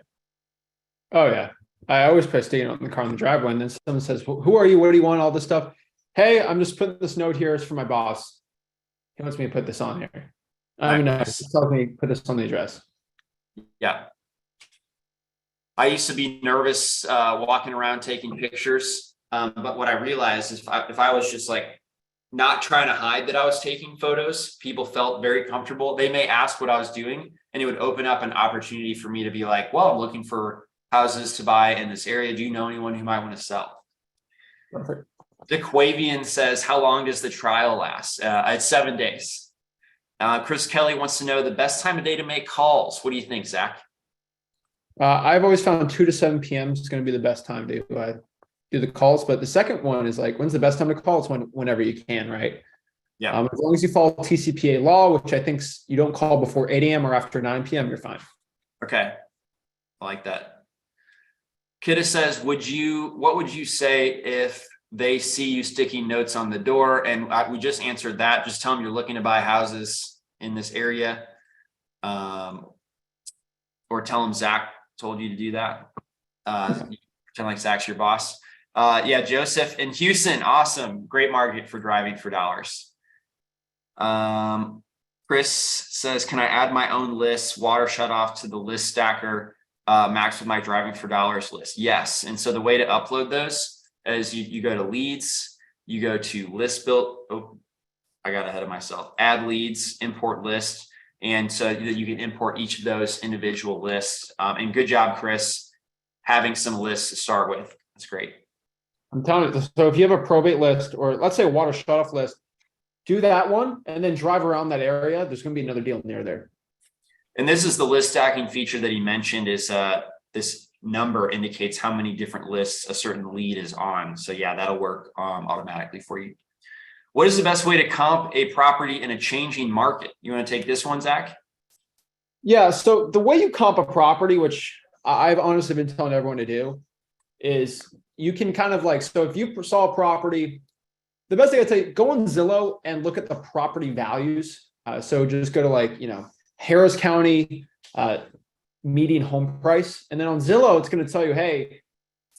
Oh yeah. I always put a sticky note in the car in the driveway, and then someone says, well, who are you? What do you want? All this stuff. Hey, I'm just putting this note here. It's for my boss. He wants me to put this on here. He tells me put this on the address. Yeah. I used to be nervous walking around taking pictures. But what I realized is if I was just like not trying to hide that I was taking photos, people felt very comfortable. They may ask what I was doing, and it would open up an opportunity for me to be like, well, I'm looking for houses to buy in this area. Do you know anyone who might want to sell? Perfect. DeQuavian says, how long does the trial last? It's 7 days. Chris Kelly wants to know the best time of day to make calls. What do you think, Zach? I've always found 2 to 7 p.m. is going to be the best time to do the calls. But the second one is like, when's the best time to call? It's whenever you can, right? Yeah. As long as you follow TCPA law, which I think you don't call before 8 a.m. or after 9 p.m., you're fine. Okay. I like that. Kidda says, what would you say if they see you sticking notes on the door? And we just answered that. Just tell them you're looking to buy houses in this area. Or tell them Zach told you to do that. Pretend like Zach's your boss. Yeah, Joseph in Houston. Awesome. Great market for driving for dollars. Chris says, can I add my own lists, water shut off to the list stacker, max with my driving for dollars list? Yes. And so the way to upload those is you go to leads, you go to list build. Oh, I got ahead of myself. Add leads, import list. And so you can import each of those individual lists. And good job, Chris, having some lists to start with. That's great. I'm telling you. So if you have a probate list, or let's say a water shutoff list, do that one and then drive around that area. There's going to be another deal near there. And this is the list stacking feature that he mentioned is this number indicates how many different lists a certain lead is on. So yeah, that'll work automatically for you. What is the best way to comp a property in a changing market? You want to take this one, Zach? Yeah. So the way you comp a property, which I've honestly been telling everyone to do, is you can kind of like, so if you saw a property, the best thing I'd say, go on Zillow and look at the property values. So just go to like, Harris County median home price. And then on Zillow, it's going to tell you, hey,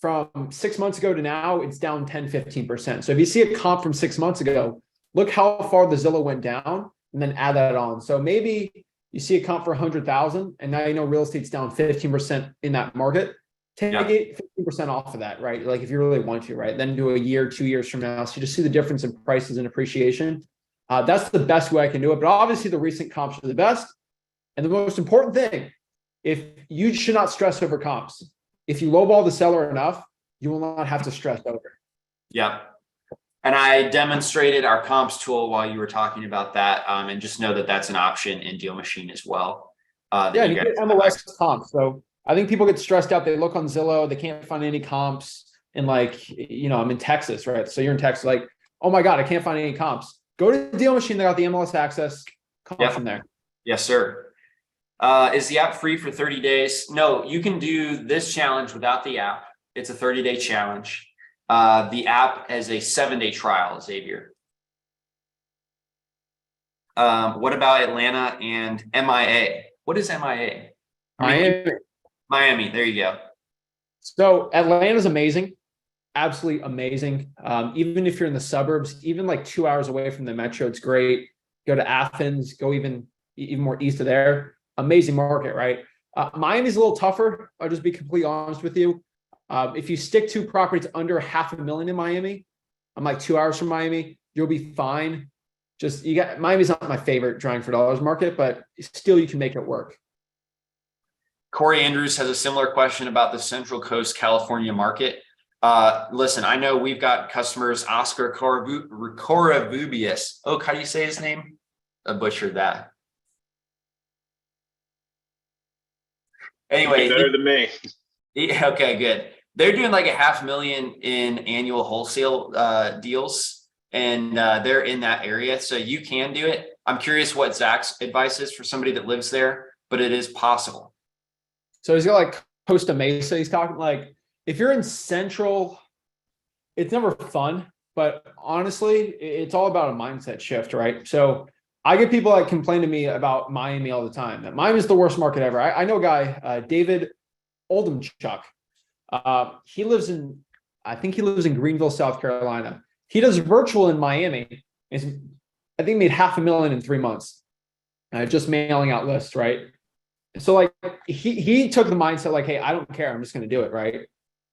from 6 months ago to now, it's down 10, 15%. So if you see a comp from 6 months ago, look how far the Zillow went down and then add that on. So maybe you see a comp for 100,000 and now real estate's down 15% in that market. Take it 15% off of that, right? Like if you really want to, right? Then do a year, 2 years from now. So you just see the difference in prices and appreciation. That's the best way I can do it. But obviously the recent comps are the best. And the most important thing, if you should not stress over comps. If you lowball the seller enough, you will not have to stress over. Yeah. And I demonstrated our comps tool while you were talking about that. And just know that that's an option in Deal Machine as well. Yeah, you get MLS comps. So I think people get stressed out. They look on Zillow, they can't find any comps. And like, I'm in Texas, right? So you're in Texas, like, oh my God, I can't find any comps. Go to Deal Machine. They got the MLS access comps in there. Yes, sir. Is the app free for 30 days? No, you can do this challenge without the app. It's a 30-day challenge. The app has a 7-day trial, Xavier. What about Atlanta and MIA? What is MIA? Miami. There you go. So Atlanta's amazing. Absolutely amazing. Even if you're in the suburbs, even like 2 hours away from the metro, it's great. Go to Athens, go even more east of there. Amazing market, right? Miami's a little tougher. I'll just be completely honest with you. If you stick to properties under $500,000 in Miami, I'm like 2 hours from Miami, you'll be fine. Miami's not my favorite drawing for dollars market, but still you can make it work. Corey Andrews has a similar question about the Central Coast California market. Listen, I know we've got customers, Oscar Coravubius. Oh, how do you say his name? I butchered that. Anyway, better than me. Okay, good. They're doing like $500,000 in annual wholesale deals, and they're in that area, so you can do it. I'm curious what Zach's advice is for somebody that lives there, but it is possible. So he's got like Costa Mesa. He's talking like, if you're in Central, it's never fun, but honestly, it's all about a mindset shift, right? So I get people that complain to me about Miami all the time, that Miami is the worst market ever. I know a guy, David Oldemchuk. He lives in Greenville, South Carolina. He does virtual in Miami. I think made $500,000 in 3 months, just mailing out lists, right? So like he took the mindset like, hey, I don't care, I'm just going to do it, right?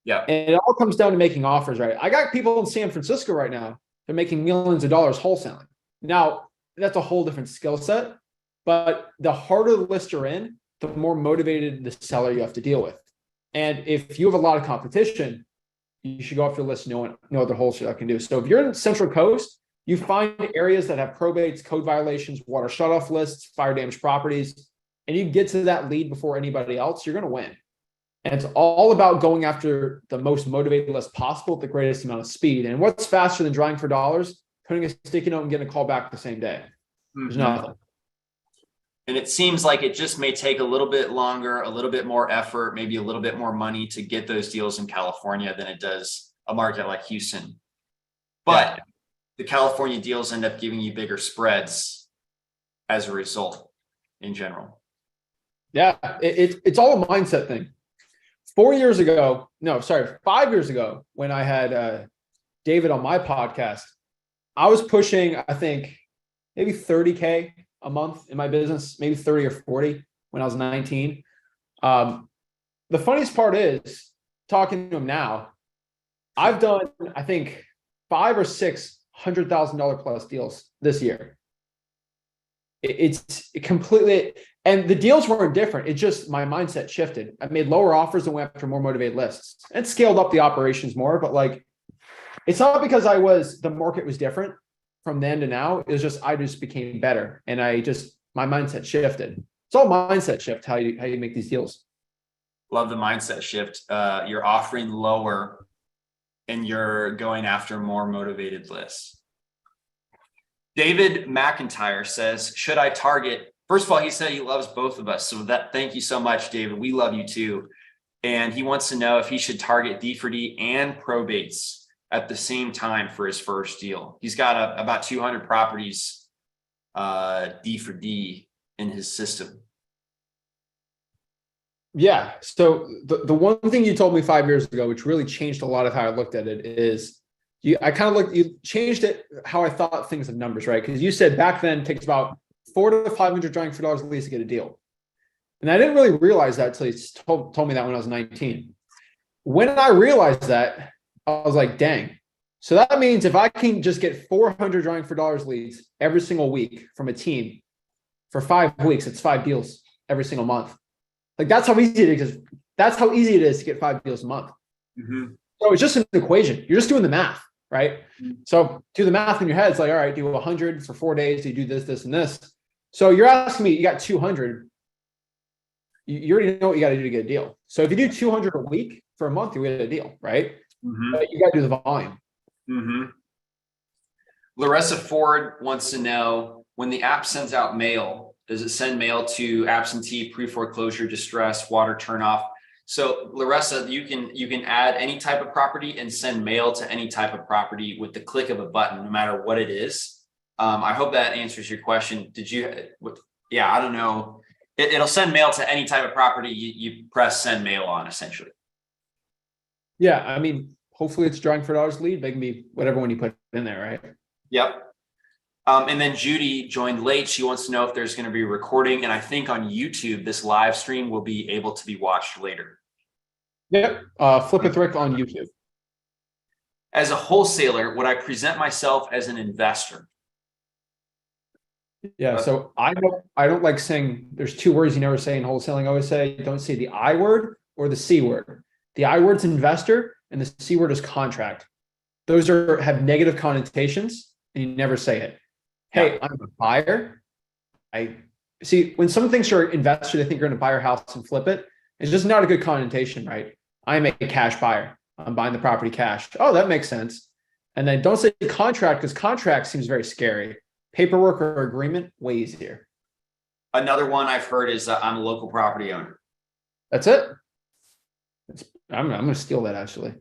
Yeah. And it all comes down to making offers, right? I got people in San Francisco right now, they're making millions of dollars wholesaling. Now, that's a whole different skill set, but the harder the list you're in, the more motivated the seller you have to deal with. And if you have a lot of competition, you should go off your list, no other wholesaler can do. So if you're in Central Coast, you find areas that have probates, code violations, water shutoff lists, fire damaged properties, and you get to that lead before anybody else, you're going to win. And it's all about going after the most motivated list possible at the greatest amount of speed. And what's faster than drawing for dollars? Putting a sticky note and getting a call back the same day. There's nothing. And it seems like it just may take a little bit longer, a little bit more effort, maybe a little bit more money to get those deals in California than it does a market like Houston. But the California deals end up giving you bigger spreads as a result in general. Yeah, it's all a mindset thing. 5 years ago, when I had David on my podcast, I was pushing, I think, maybe 30K a month in my business, maybe 30 or 40 when I was 19. The funniest part is talking to him now, I've done, I think, 5 or 6 $100,000 plus deals this year. It's completely, and the deals weren't different. It just, my mindset shifted. I made lower offers and went after more motivated lists and scaled up the operations more. But like, it's not because the market was different from then to now. It was just, I just became better. And my mindset shifted. It's all mindset shift, how you make these deals. Love the mindset shift. You're offering lower and you're going after more motivated lists. David McIntyre says, should I target? First of all, he said he loves both of us. So thank you so much, David. We love you too. And he wants to know if he should target D4D and probates at the same time for his first deal. He's got about 200 properties D4D in his system. Yeah. So the one thing you told me 5 years ago, which really changed a lot of how I looked at it, is you changed it how I thought things of numbers, right? Because you said back then it takes about 400 to 500 drawing for dollars at least to get a deal. And I didn't really realize that until he told me that when I was 19. When I realized that, I was like, dang. So that means if I can just get 400 drawing for dollars leads every single week from a team for 5 weeks, it's 5 deals every single month. Like that's how easy it is. That's how easy it is to get 5 deals a month. Mm-hmm. So it's just an equation. You're just doing the math. right? So do the math in your head. It's like, all right, do 100 for 4 days. You do this, this, and this. So you're asking me, you got 200. You already know what you got to do to get a deal. So if you do 200 a week for a month, you get a deal, right? But you got to do the volume. Larissa Ford wants to know, when the app sends out mail, does it send mail to absentee, pre-foreclosure, distress, water turnoff? So Larissa, you can add any type of property and send mail to any type of property with the click of a button, no matter what it is. I hope that answers your question. Yeah, I don't know. It'll send mail to any type of property you press send mail on, essentially. Yeah, I mean, hopefully it's drawing $4 lead. They can be whatever one you put in there, right? Yep. And then Judy joined late. She wants to know if there's going to be recording. And I think on YouTube, this live stream will be able to be watched later. Yep. Flip it Rick on YouTube. As a wholesaler, would I present myself as an investor? Yeah. So I don't like saying, there's two words you never say in wholesaling. I always say, don't say the I word or the C word. The I word's investor and the C word is contract. Those have negative connotations and you never say it. Hey, I'm a buyer. I see when someone thinks you're an investor, they think you're going to buy your house and flip it. It's just not a good connotation, right? I'm a cash buyer. I'm buying the property cash. Oh, that makes sense. And then don't say contract, because contract seems very scary. Paperwork or agreement, way easier. Another one I've heard is I'm a local property owner. That's it. I'm going to steal that actually.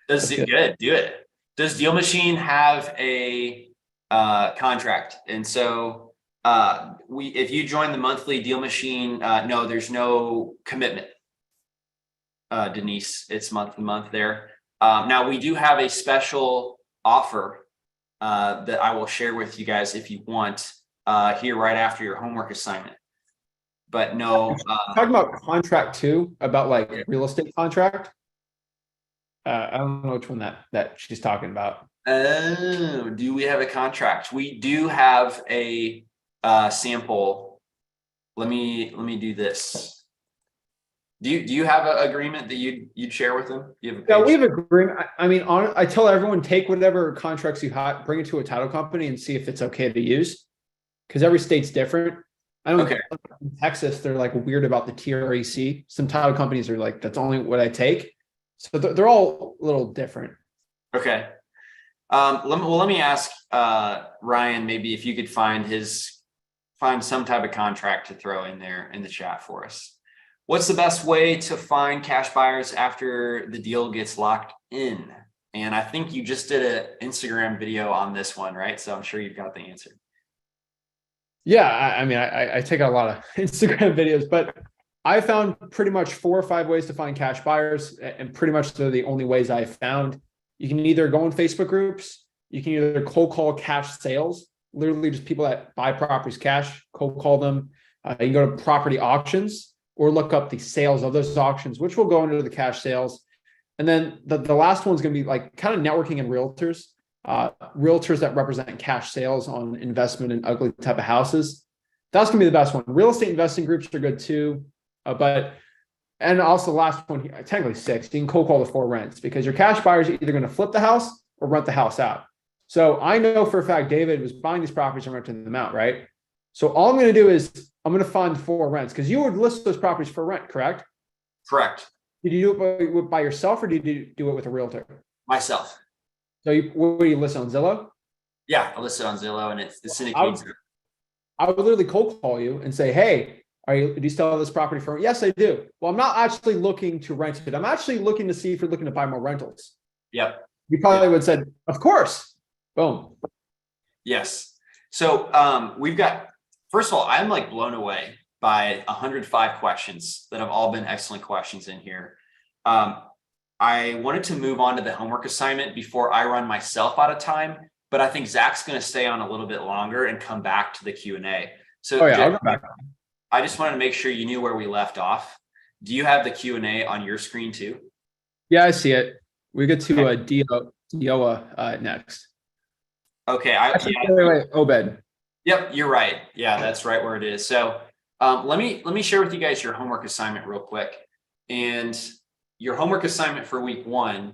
Does it good? Do it. Does Deal Machine have a contract? And so if you join the monthly Deal Machine, no, there's no commitment. Denise, it's month to month there. Now we do have a special offer that I will share with you guys if you want here right after your homework assignment. But no, talking about contract too, about like real estate contract. I don't know which one that she's talking about. Oh, do we have a contract? We do have a sample. Let me do this. Do you have an agreement that you'd share with them? We have an agreement. I mean, I tell everyone, take whatever contracts you have, bring it to a title company and see if it's okay to use, because every state's different. I don't know. In Texas, they're like weird about the TREC. Some title companies are like, that's only what I take. So they're all a little different. Okay. Let me ask Ryan, maybe if you could find some type of contract to throw in there in the chat for us. What's the best way to find cash buyers after the deal gets locked in? And I think you just did an Instagram video on this one, right? So I'm sure you've got the answer. Yeah, I mean, I take out a lot of Instagram videos, but I found pretty much 4 or 5 ways to find cash buyers, and pretty much they're the only ways I've found. You can either go in Facebook groups, you can either cold call cash sales, literally just people that buy properties cash, cold call them. You can go to property auctions or look up the sales of those auctions, which will go into the cash sales. And then the last one's going to be like kind of networking and realtors. Realtors that represent cash sales on investment and ugly type of houses. That's gonna be the best one. Real estate investing groups are good too. And also the last one here, technically 6, you can cold call the 4 rents, because your cash buyers are either going to flip the house or rent the house out. So I know for a fact David was buying these properties and renting them out, right? So all I'm going to do is I'm going to find 4 rents, because you would list those properties for rent, correct? Correct. Did you do it by yourself or did you do it with a realtor? Myself. So what do you list on Zillow? Yeah, I listed on Zillow, and it's the syndicated. I would literally cold call you and say, hey, do you still have this property for? Yes, I do. Well, I'm not actually looking to rent it. I'm actually looking to see if you're looking to buy more rentals. Yep. You probably would have said, of course. Boom. Yes. So we've got, first of all, I'm like blown away by 105 questions that have all been excellent questions in here. I wanted to move on to the homework assignment before I run myself out of time, but I think Zach's going to stay on a little bit longer and come back to the Q&A. So I'll go back. I just wanted to make sure you knew where we left off. Do you have the Q&A on your screen too? Yeah, I see it. We get to Dioa next. Okay. Wait, Obed. Yep, you're right. Yeah, that's right where it is. So let me share with you guys your homework assignment real quick. And your homework assignment for week 1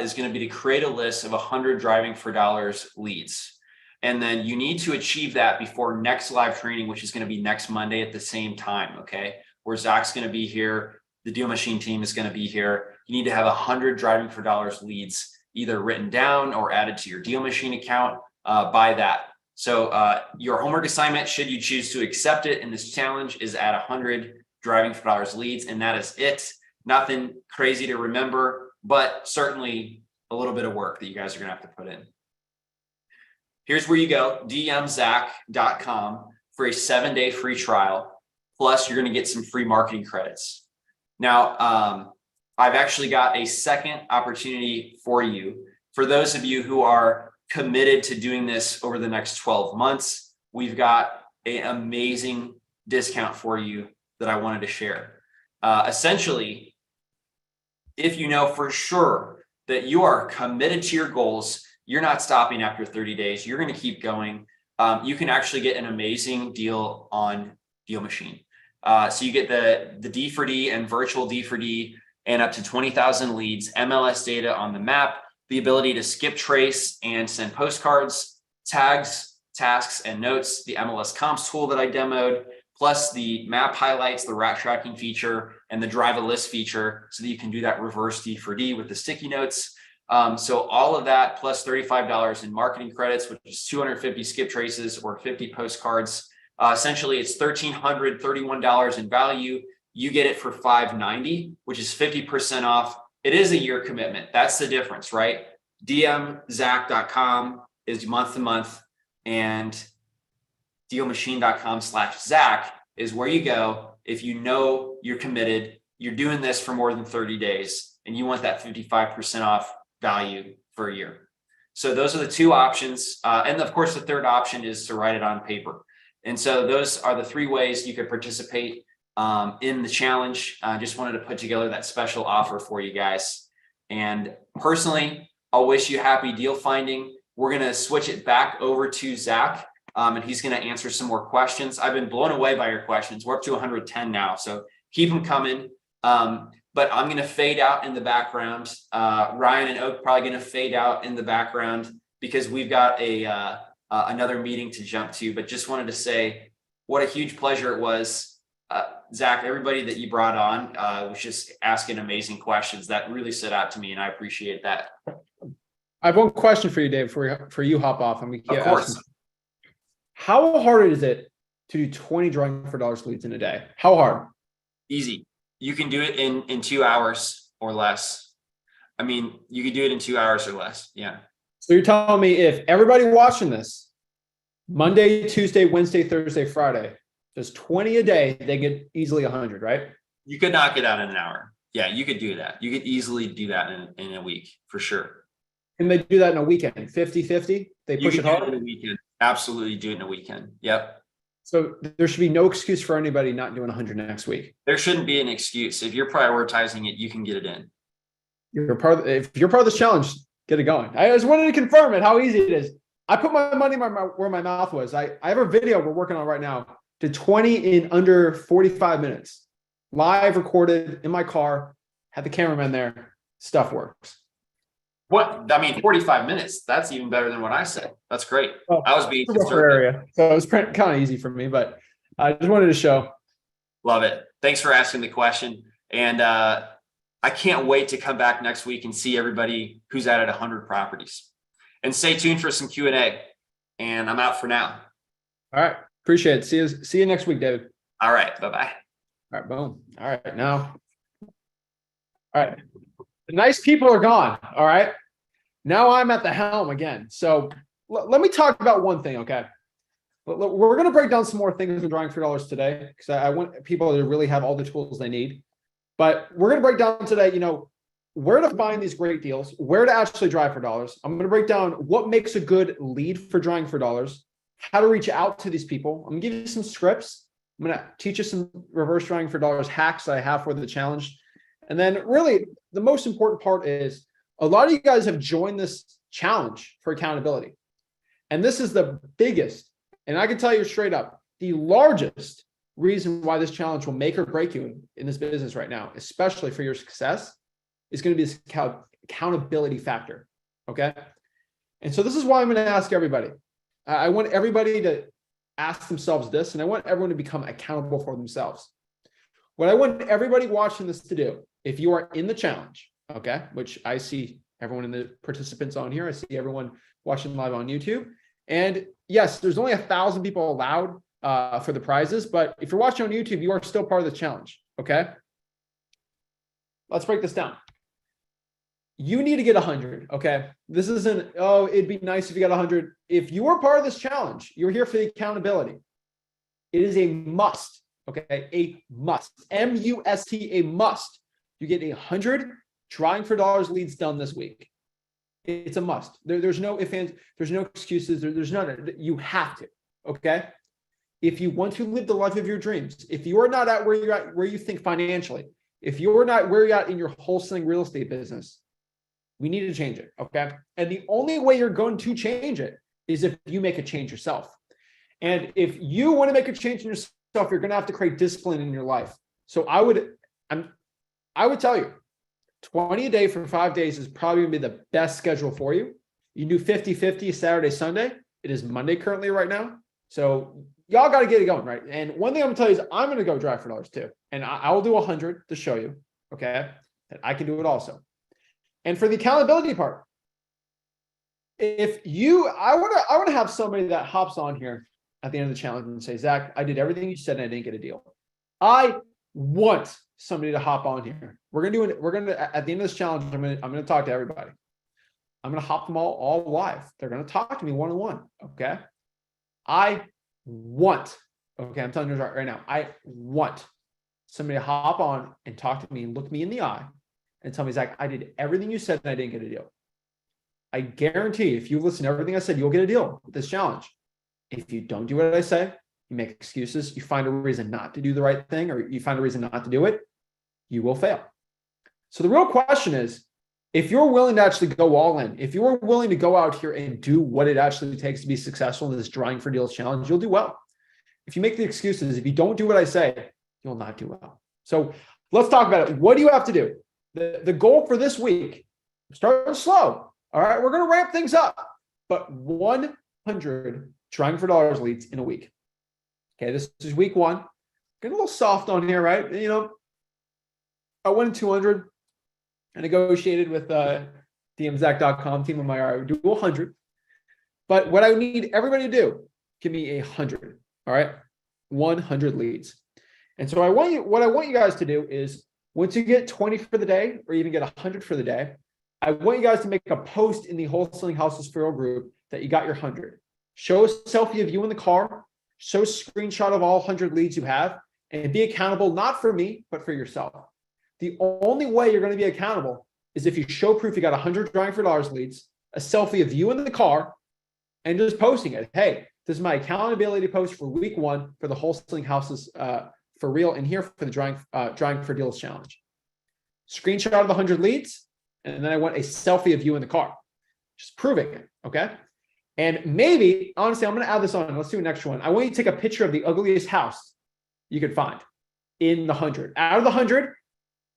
is going to be to create a list of 100 driving for dollars leads. And then you need to achieve that before next live training, which is going to be next Monday at the same time. Okay. Where Zach's going to be here. The Deal Machine team is going to be here. You need to have 100 driving for dollars leads either written down or added to your Deal Machine account by that. So your homework assignment, should you choose to accept it in this challenge, is add 100 driving for dollars leads. And that is it. Nothing crazy to remember, but certainly a little bit of work that you guys are going to have to put in. Here's where you go, dmzach.com for a 7-day free trial. Plus, you're going to get some free marketing credits. Now, I've actually got a second opportunity for you. For those of you who are committed to doing this over the next 12 months, we've got an amazing discount for you that I wanted to share. Essentially, if you know for sure that you are committed to your goals, you're not stopping after 30 days, you're going to keep going. You can actually get an amazing deal on Deal Machine. So you get the D for D and virtual D for D and up to 20,000 leads, MLS data on the map, the ability to skip trace and send postcards, tags, tasks, and notes, the MLS comps tool that I demoed, plus the map highlights, the route tracking feature, and the drive a list feature so that you can do that reverse D for D with the sticky notes. So all of that plus $35 in marketing credits, which is 250 skip traces or 50 postcards. Essentially, it's $1,331 in value. You get it for $590, which is 50% off. It is a year commitment. That's the difference, right? dmzach.com is month to month, and dealmachine.com/Zach is where you go if you know you're committed, you're doing this for more than 30 days, and you want that 55% off value for a year. So those are the two options. And of course, the third option is to write it on paper. And so those are the three ways you could participate in the challenge. I just wanted to put together that special offer for you guys. And personally, I'll wish you happy deal finding. We're going to switch it back over to Zach, and he's going to answer some more questions. I've been blown away by your questions. We're up to 110 now, so keep them coming. But I'm going to fade out in the background. Ryan and Oak probably going to fade out in the background because we've got another meeting to jump to. But just wanted to say what a huge pleasure it was. Zach, everybody that you brought on was just asking amazing questions that really stood out to me, and I appreciate that. I have one question for you, Dave, before you hop off. And we keep Of course. asking, how hard is it to do 20 drawing for dollars leads in a day? How hard? Easy. You can do it in 2 hours or less. I mean, you could do it in 2 hours or less. Yeah. So you're telling me if everybody watching this, Monday, Tuesday, Wednesday, Thursday, Friday, just 20 a day, they get easily 100, right? You could knock it out in an hour. Yeah, you could do that. You could easily do that in a week for sure. And they do that in a weekend, 50-50? They push it hard? In a weekend. Absolutely do it in a weekend. Yep. So there should be no excuse for anybody not doing 100 next week. There shouldn't be an excuse. If you're prioritizing it, you can get it in. If you're part of this challenge, get it going. I just wanted to confirm it, how easy it is. I put my money where my mouth was. I have a video we're working on right now. Did 20 in under 45 minutes. Live recorded in my car. Had the cameraman there. Stuff works. What? I mean, 45 minutes. That's even better than what I said. That's great. Well, I was being area, so it was kind of easy for me, but I just wanted to show. Love it. Thanks for asking the question. And I can't wait to come back next week and see everybody who's added 100 properties. And stay tuned for some Q&A. And I'm out for now. All right. Appreciate it. See you next week, David. All right. Bye-bye. All right. Boom. All right. Now. All right. The nice people are gone. All right. Now I'm at the helm again. So let me talk about one thing. Okay. We're going to break down some more things in drawing for dollars today, because I want people to really have all the tools they need. But we're going to break down today, where to find these great deals, where to actually drive for dollars. I'm going to break down what makes a good lead for drawing for dollars, how to reach out to these people. I'm going to give you some scripts. I'm going to teach you some reverse drawing for dollars hacks that I have for the challenge. And then really the most important part is a lot of you guys have joined this challenge for accountability. And this is the biggest, and I can tell you straight up, the largest reason why this challenge will make or break you in this business right now, especially for your success, is going to be this accountability factor. Okay. And so this is why I'm going to ask everybody. I want everybody to ask themselves this, and I want everyone to become accountable for themselves. What I want everybody watching this to do, if you are in the challenge, okay, which I see everyone in the participants on here, I see everyone watching live on YouTube. And yes, there's only 1,000 people allowed for the prizes, but if you're watching on YouTube, you are still part of the challenge. Okay. Let's break this down. You need to get 100. Okay. This isn't, oh, it'd be nice if you got 100. If you are part of this challenge, you're here for the accountability. It is a must. Okay. A must. M-U-S-T, a must. You get 100 trying for dollars leads done this week. It's a must. There's no ifs, ands, there's no excuses. There's none. You have to. Okay. If you want to live the life of your dreams, if you are not at where you're at, where you think financially, if you're not where you're at in your wholesaling real estate business, we need to change it. Okay. And the only way you're going to change it is if you make a change yourself. And if you want to make a change in yourself, you're going to have to create discipline in your life. So I would tell you 20 a day for 5 days is probably going to be the best schedule for you. You do 50-50 Saturday, Sunday. It is Monday currently right now. So y'all got to get it going, right? And one thing I'm going to tell you is I'm going to go drive for dollars too. And I will do 100 to show you, okay, that I can do it also. And for the accountability part, I want to have somebody that hops on here at the end of the challenge and say, Zach, I did everything you said and I didn't get a deal. I want somebody to hop on here. We're going to at the end of this challenge, I'm going to talk to everybody. I'm going to hop them all live. They're going to talk to me one-on-one. Okay. I want, okay, I'm telling you right now, I want somebody to hop on and talk to me and look me in the eye and tell me, Zach, I did everything you said and I didn't get a deal. I guarantee if you listen to everything I said, you'll get a deal with this challenge. If you don't do what I say, you make excuses, you find a reason not to do the right thing, or you find a reason not to do it, you will fail. So the real question is, if you're willing to actually go all in, if you're willing to go out here and do what it actually takes to be successful in this drawing for deals challenge, you'll do well. If you make the excuses, if you don't do what I say, you'll not do well. So let's talk about it. What do you have to do? The goal for this week, start slow. All right, we're going to ramp things up, but 100 trying for dollars leads in a week. Okay, this is week one. Getting a little soft on here, right? You know, I went 200. I negotiated with dmzach.com, team of my I would do 100. But what I need everybody to do, give me 100. All right, 100 leads. And so what I want you guys to do is once you get 20 for the day, or even get 100 for the day, I want you guys to make a post in the Wholesaling Houses Referral group that you got your 100. Show a selfie of you in the car, show a screenshot of all 100 leads you have, and be accountable, not for me, but for yourself. The only way you're going to be accountable is if you show proof you got 100 drawing for dollars leads, a selfie of you in the car, and just posting it. Hey, this is my accountability post for week one for the Wholesaling Houses for real, and here for the drawing for deals challenge. Screenshot of the 100 leads, and then I want a selfie of you in the car, just proving it. Okay. And maybe, honestly, I'm going to add this on. Let's do an extra one. I want you to take a picture of the ugliest house you could find in the 100. Out of the 100,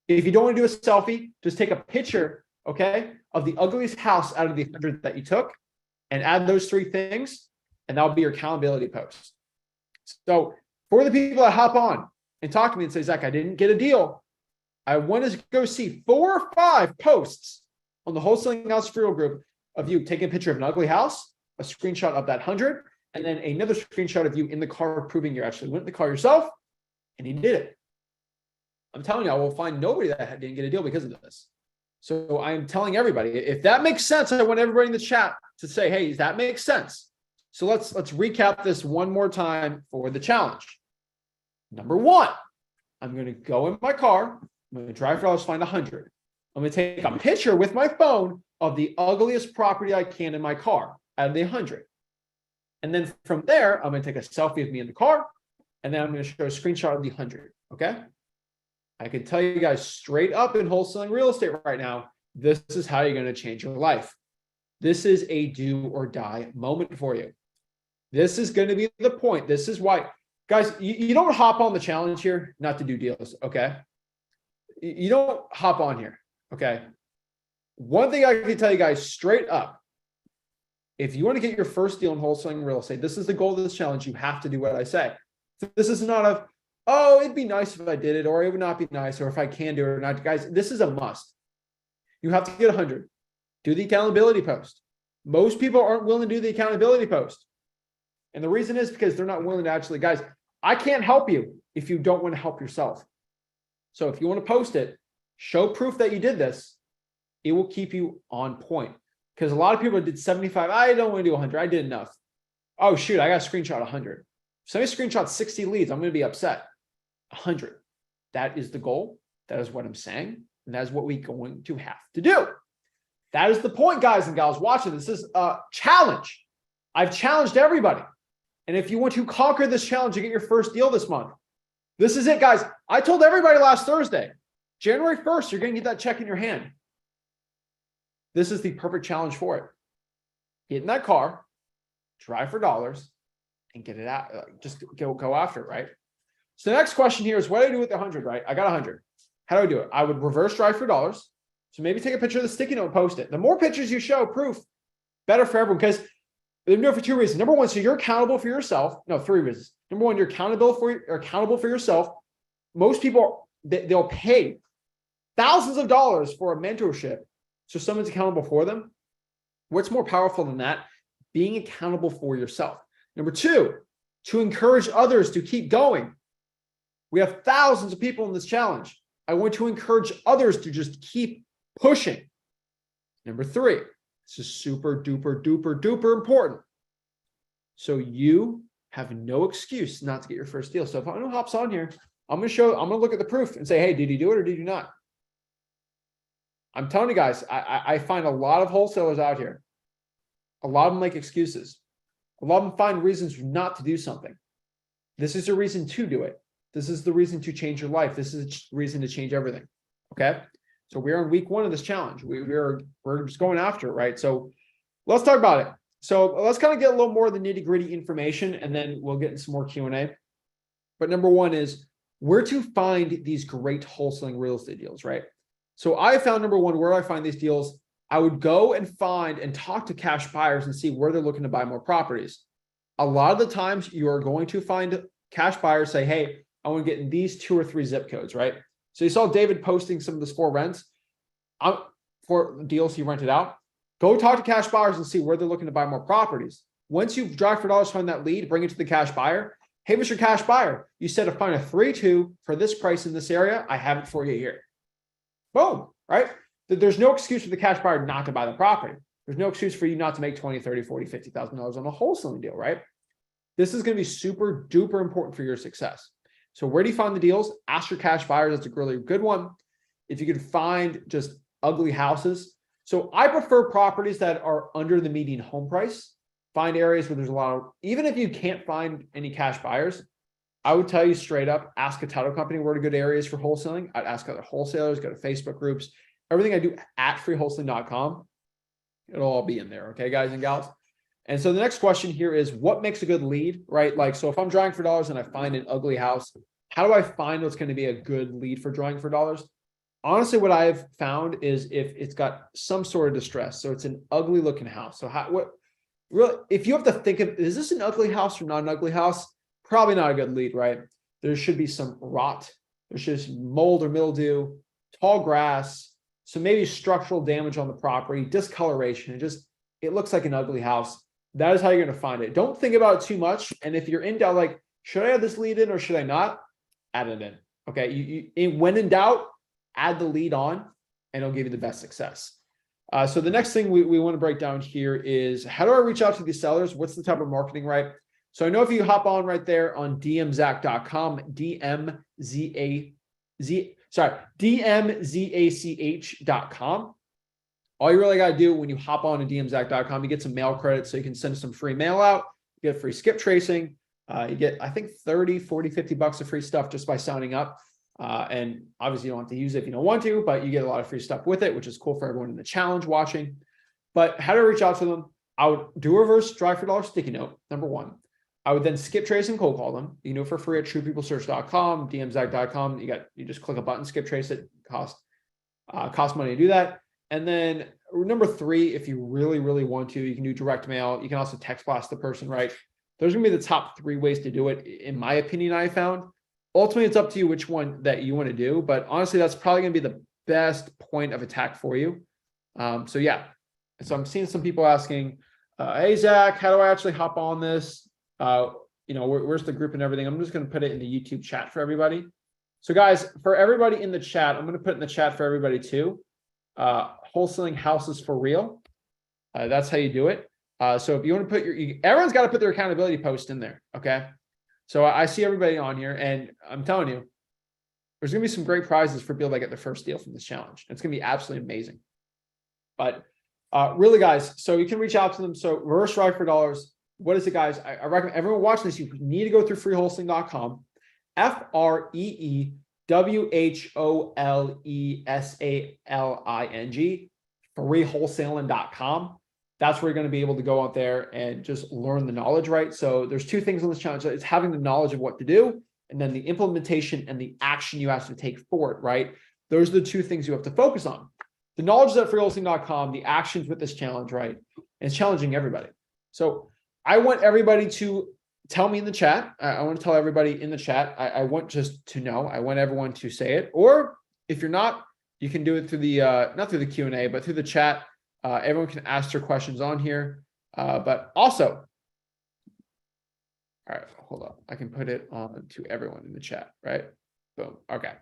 if you don't want to do a selfie, just take a picture, okay, of the ugliest house out of the 100 that you took and add those 3 things, and that'll be your accountability post. So for the people that hop on and talk to me and say, Zach, I didn't get a deal, I want to go see 4 or 5 posts on the Wholesaling House Referral group of you taking a picture of an ugly house, a screenshot of that 100, and then another screenshot of you in the car proving you actually went in the car yourself and you did it. I'm telling you, I will find nobody that didn't get a deal because of this. So I'm telling everybody, if that makes sense, I want everybody in the chat to say, hey, that makes sense. So let's recap this one more time for the challenge. Number 1, I'm going to go in my car. I'm going to drive for dollars, find 100. I'm going to take a picture with my phone of the ugliest property I can in my car out of the 100. And then from there, I'm going to take a selfie of me in the car. And then I'm going to show a screenshot of the 100. Okay. I can tell you guys straight up in wholesaling real estate right now, this is how you're going to change your life. This is a do or die moment for you. This is going to be the point. This is why, guys, you don't hop on the challenge here not to do deals. Okay. You don't hop on here. Okay. One thing I can tell you guys straight up, if you want to get your first deal in wholesaling real estate, this is the goal of this challenge. You have to do what I say. This is not a, oh, it'd be nice if I did it, or it would not be nice, or if I can do it or not. Guys, this is a must. You have to get 100. Do the accountability post. Most people aren't willing to do the accountability post. And the reason is because they're not willing to actually, guys, I can't help you if you don't want to help yourself. So if you want to post it, show proof that you did this. It will keep you on point. Because a lot of people did 75. I don't want to do 100. I did enough. Oh, shoot, I got to screenshot 100. If somebody screenshot 60 leads, I'm going to be upset. 100. That is the goal. That is what I'm saying. And that is what we're going to have to do. That is the point, guys and gals watching. This is a challenge. I've challenged everybody. And if you want to conquer this challenge, you get your first deal this month. This is it, guys. I told everybody last Thursday, January 1st, you're going to get that check in your hand. This is the perfect challenge for it. Get in that car, drive for dollars, and get it out. Just go after it, right? So the next question here is, what do I do with the 100, right? I got 100. How do I do it? I would reverse drive for dollars. So maybe take a picture of the sticky note and post it. The more pictures you show, proof, better for everyone. Because they do it for two reasons. Number one, so you're accountable for yourself. No, three reasons. Number one, you're accountable for yourself. Most people, they'll pay thousands of dollars for a mentorship, so someone's accountable for them. What's more powerful than that? Being accountable for yourself. Number two, to encourage others to keep going. We have thousands of people in this challenge. I want to encourage others to just keep pushing. Number three, this is super duper duper duper important. So you have no excuse not to get your first deal. So if anyone hops on here, I'm going to look at the proof and say, hey, did you do it or did you not? I'm telling you guys, I find a lot of wholesalers out here. A lot of them make excuses. A lot of them find reasons not to do something. This is a reason to do it. This is the reason to change your life. This is a reason to change everything. Okay. So we're in week one of this challenge. We're just going after it, right? So let's talk about it. So let's kind of get a little more of the nitty gritty information, and then we'll get into some more Q&A. But number one is where to find these great wholesaling real estate deals, right? So I found, number one, where I find these deals, I would go and find and talk to cash buyers and see where they're looking to buy more properties. A lot of the times you are going to find cash buyers say, hey, I want to get in these 2 or 3 zip codes, right? So you saw David posting some of this for rents, for deals he rented out. Go talk to cash buyers and see where they're looking to buy more properties. Once you drive for dollars, find that lead, bring it to the cash buyer. Hey, Mr. Cash Buyer, you said to find a 3-2 for this price in this area. I have it for you here. Boom, right? There's no excuse for the cash buyer not to buy the property. There's no excuse for you not to make $20,000, $30,000, $40,000, $50,000 on a wholesaling deal, right? This is going to be super duper important for your success. So where do you find the deals? Ask your cash buyers. That's a really good one. If you could find just ugly houses. So I prefer properties that are under the median home price. Find areas where there's a lot of, even if you can't find any cash buyers, I would tell you straight up, ask a title company where are good areas for wholesaling. I'd ask other wholesalers, go to Facebook groups, everything I do at freewholesaling.com. It'll all be in there. Okay, guys and gals. And so the next question here is, what makes a good lead, right? Like, so if I'm drawing for dollars and I find an ugly house, how do I find what's going to be a good lead for drawing for dollars? Honestly, what I've found is if it's got some sort of distress, so it's an ugly looking house. So really, if you have to think of, is this an ugly house or not an ugly house? Probably not a good lead, right? There should be some rot. There's just mold or mildew, tall grass, so maybe structural damage on the property, discoloration. It looks like an ugly house. That is how you're going to find it. Don't think about it too much. And if you're in doubt, like, should I add this lead in or should I not? Add it in. Okay. When in doubt, add the lead on and it'll give you the best success. So the next thing we want to break down here is, how do I reach out to these sellers? What's the type of marketing, right? So I know if you hop on right there on dmzach.com, dmzach.com. All you really got to do when you hop on to dmzach.com, you get some mail credits so you can send some free mail out, you get free skip tracing. You get, I think, 30, 40, 50 bucks of free stuff just by signing up. And obviously you don't have to use it if you don't want to, but you get a lot of free stuff with it, which is cool for everyone in the challenge watching. But how to reach out to them? I would do a reverse drive for dollar sticky note, number one. I would then skip trace and cold call them. You can do it for free at truepeoplesearch.com, dmzach.com. You just click a button, skip trace it, cost money to do that. And then number 3, if you really, really want to, you can do direct mail. You can also text blast the person, right? Those are gonna be the top 3 ways to do it, in my opinion, I found. Ultimately, it's up to you which one that you want to do, but honestly, that's probably gonna be the best point of attack for you. So yeah. So I'm seeing some people asking, hey, Zach, how do I actually hop on this? Where's the group and everything? I'm just going to put it in the YouTube chat for everybody. So guys, for everybody in the chat, I'm going to put in the chat for everybody too. Wholesaling houses for real. That's how you do it. So if you want to put everyone's got to put their accountability post in there. Okay. So I see everybody on here, and I'm telling you, there's going to be some great prizes for people that get their first deal from this challenge. It's going to be absolutely amazing. But really, guys, so you can reach out to them. So reverse drive for dollars. What is it, guys? I recommend everyone watching this. You need to go through freewholesaling.com, FREEWHOLESALING, freewholesaling.com. That's where you're going to be able to go out there and just learn the knowledge, right? So there's 2 things on this challenge. It's having the knowledge of what to do, and then the implementation and the action you have to take for it, right? Those are the 2 things you have to focus on. The knowledge is at freewholesaling.com, the actions with this challenge, right? And it's challenging everybody. So I want everybody to tell me in the chat. I want to tell everybody in the chat. I want just to know. I want everyone to say it. Or if you're not, you can do it through the, not through the Q&A, but through the chat. Everyone can ask their questions on here. But also, all right, hold up. I can put it on to everyone in the chat, right? Boom. Okay.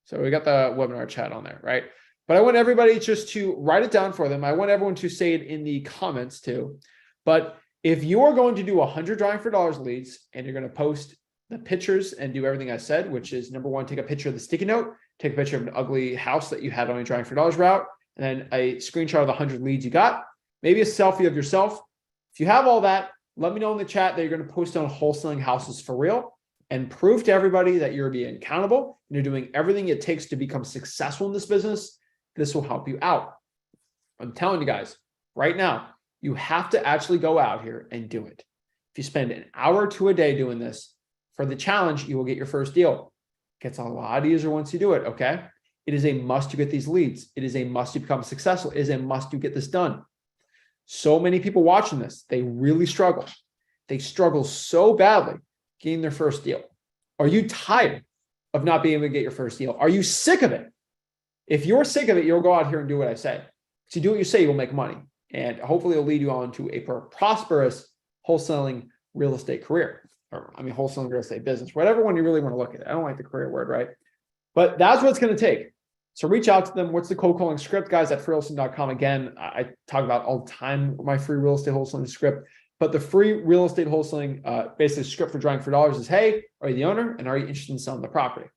So we got the webinar chat on there, right? But I want everybody just to write it down for them. I want everyone to say it in the comments too. But if you are going to do 100 drawing for dollars leads, and you're going to post the pictures and do everything I said, which is number 1, take a picture of the sticky note, take a picture of an ugly house that you had on your drawing for dollars route, and then a screenshot of the 100 leads you got, maybe a selfie of yourself. If you have all that, let me know in the chat that you're going to post on wholesaling houses for real, and prove to everybody that you're being accountable and you're doing everything it takes to become successful in this business. This will help you out. I'm telling you guys right now, you have to actually go out here and do it. If you spend an hour to a day doing this for the challenge, you will get your first deal. It gets a lot easier once you do it. Okay. It is a must to get these leads. It is a must to become successful. It is a must to get this done. So many people watching this, they really struggle. They struggle so badly getting their first deal. Are you tired of not being able to get your first deal? Are you sick of it? If you're sick of it, you'll go out here and do what I say. If you do what you say, you'll make money. And hopefully it'll lead you on to a prosperous wholesaling real estate career. Wholesaling real estate business, whatever one you really want to look at. I don't like the career word, right? But that's what it's going to take. So reach out to them. What's the cold calling script, guys, at freewholesaling.com. Again, I talk about all the time my free real estate wholesaling script. But the free real estate wholesaling, basically script for drawing for dollars is, hey, are you the owner? And are you interested in selling the property?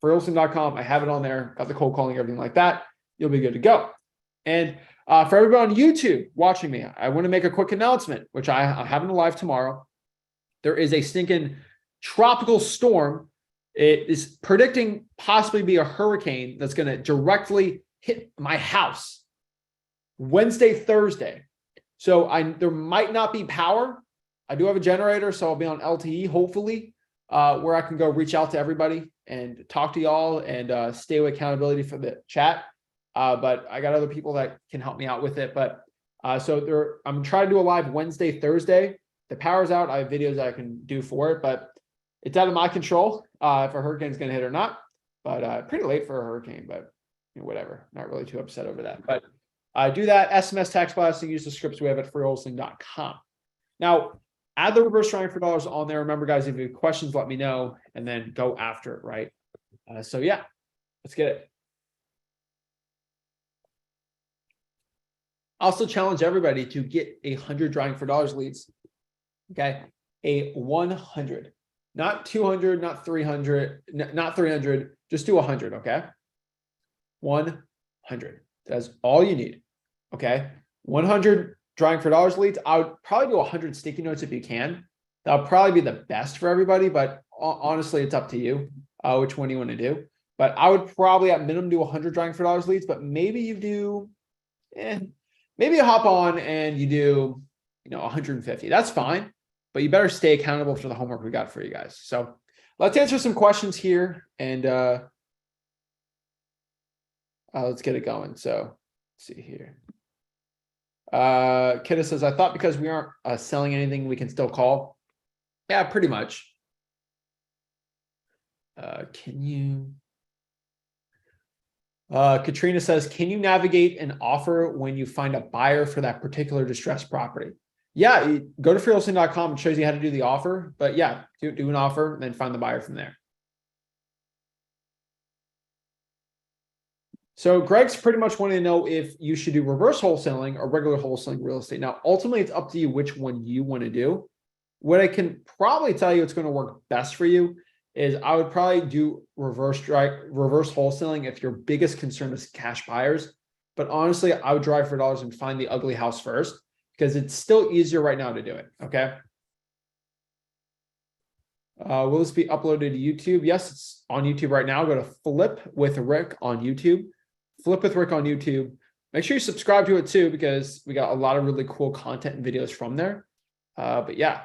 Freewholesaling.com, I have it on there, got the cold calling, everything like that. You'll be good to go. And for everybody on YouTube watching me, I want to make a quick announcement, which I'm having live tomorrow. There is a stinking tropical storm. It is predicting possibly be a hurricane that's going to directly hit my house Wednesday, Thursday. So there might not be power. I do have a generator, so I'll be on LTE, hopefully, where I can go reach out to everybody and talk to y'all and stay with accountability for the chat. But I got other people that can help me out with it. But I'm trying to do a live Wednesday, Thursday. The power's out. I have videos that I can do for it, but it's out of my control if a hurricane's going to hit or not. But pretty late for a hurricane, but whatever. Not really too upset over that. But do that. SMS text blasting. Use the scripts we have at freewholesaling.com. Now, add the reverse drawing for dollars on there. Remember, guys, if you have questions, let me know, and then go after it, right? So yeah, let's get it. Also challenge everybody to get 100 drawing for dollars leads. Okay, a 100, not 200, not 300, not 300. Just do 100. Okay, 100. That's all you need. Okay, 100 drawing for dollars leads. I would probably do 100 sticky notes if you can. That'll probably be the best for everybody, but honestly, it's up to you which one you want to do. But I would probably at minimum do 100 drawing for dollars leads, but maybe you do, maybe you hop on and you do, 150. That's fine, but you better stay accountable for the homework we got for you guys. So let's answer some questions here and let's get it going. So see here. Kidda says, I thought because we aren't selling anything, we can still call. Yeah, pretty much. Can you? Katrina says, can you navigate an offer when you find a buyer for that particular distressed property? Yeah, you go to freehousing.com. It shows you how to do the offer. But yeah, do an offer and then find the buyer from there. So Greg's pretty much wanting to know if you should do reverse wholesaling or regular wholesaling real estate. Now, ultimately, it's up to you which one you want to do. What I can probably tell you it's going to work best for you is I would probably do reverse wholesaling if your biggest concern is cash buyers. But honestly, I would drive for dollars and find the ugly house first because it's still easier right now to do it. Okay. Will this be uploaded to YouTube? Yes, it's on YouTube right now. Go to Flip with Rick on YouTube. Flip with Rick on YouTube. Make sure you subscribe to it too, because we got a lot of really cool content and videos from there. But yeah,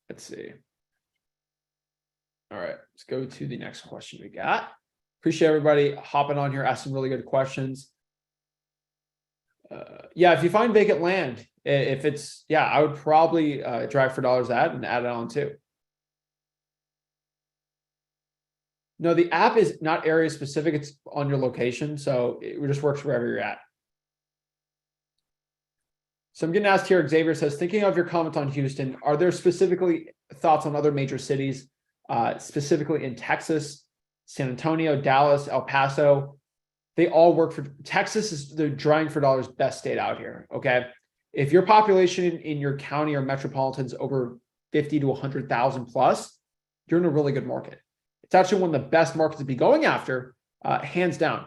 let's see. All right, let's go to the next question we got. Appreciate everybody hopping on here, asking really good questions. Yeah, if you find vacant land, if it's, yeah, I would probably drive for dollars that and add it on too. No, the app is not area specific. It's on your location. So it just works wherever you're at. So I'm getting asked here, Xavier says, thinking of your comment on Houston, are there specifically thoughts on other major cities, specifically in Texas, San Antonio, Dallas, El Paso? They all work for Texas is the drawing for dollars best state out here. Okay. If your population in your county or metropolitan is over 50 to 100,000 plus, you're in a really good market. It's actually one of the best markets to be going after, hands down.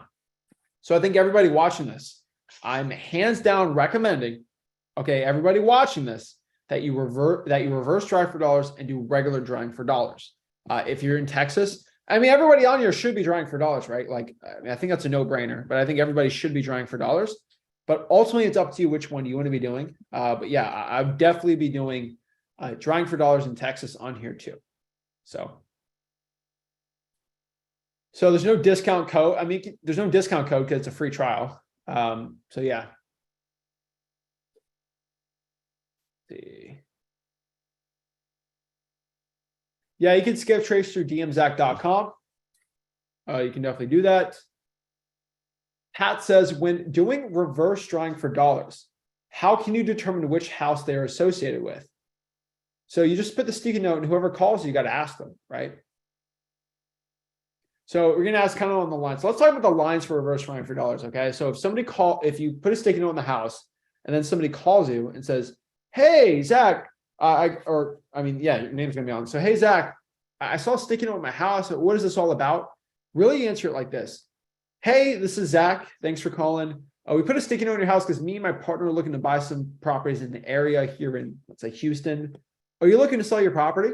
So I think everybody watching this, I'm hands down recommending, okay, everybody watching this, that you reverse drive for dollars and do regular drawing for dollars. If you're in Texas, I mean, everybody on here should be drawing for dollars, right? Like, I mean, I think that's a no-brainer, but I think everybody should be drawing for dollars. But ultimately, it's up to you which one you want to be doing. But yeah, I would definitely be doing drawing for dollars in Texas on here too. So there's no discount code. I mean, there's no discount code because it's a free trial. So yeah. Let's see. Yeah, you can skip trace through dmzach.com. You can definitely do that. Pat says, when doing reverse drawing for dollars, how can you determine which house they are associated with? So you just put the sticky note and whoever calls you got to ask them, right? So we're going to ask kind of on the lines. So let's talk about the lines for reverse drawing for dollars. Okay. So if you put a sticky note in the house and then somebody calls you and says, hey, Zach, yeah, your name's going to be on. So, hey, Zach, I saw a sticky note in my house. What is this all about? Really answer it like this. Hey, this is Zach. Thanks for calling. We put a sticky note in your house because me and my partner are looking to buy some properties in the area here in, let's say, Houston. Are you looking to sell your property?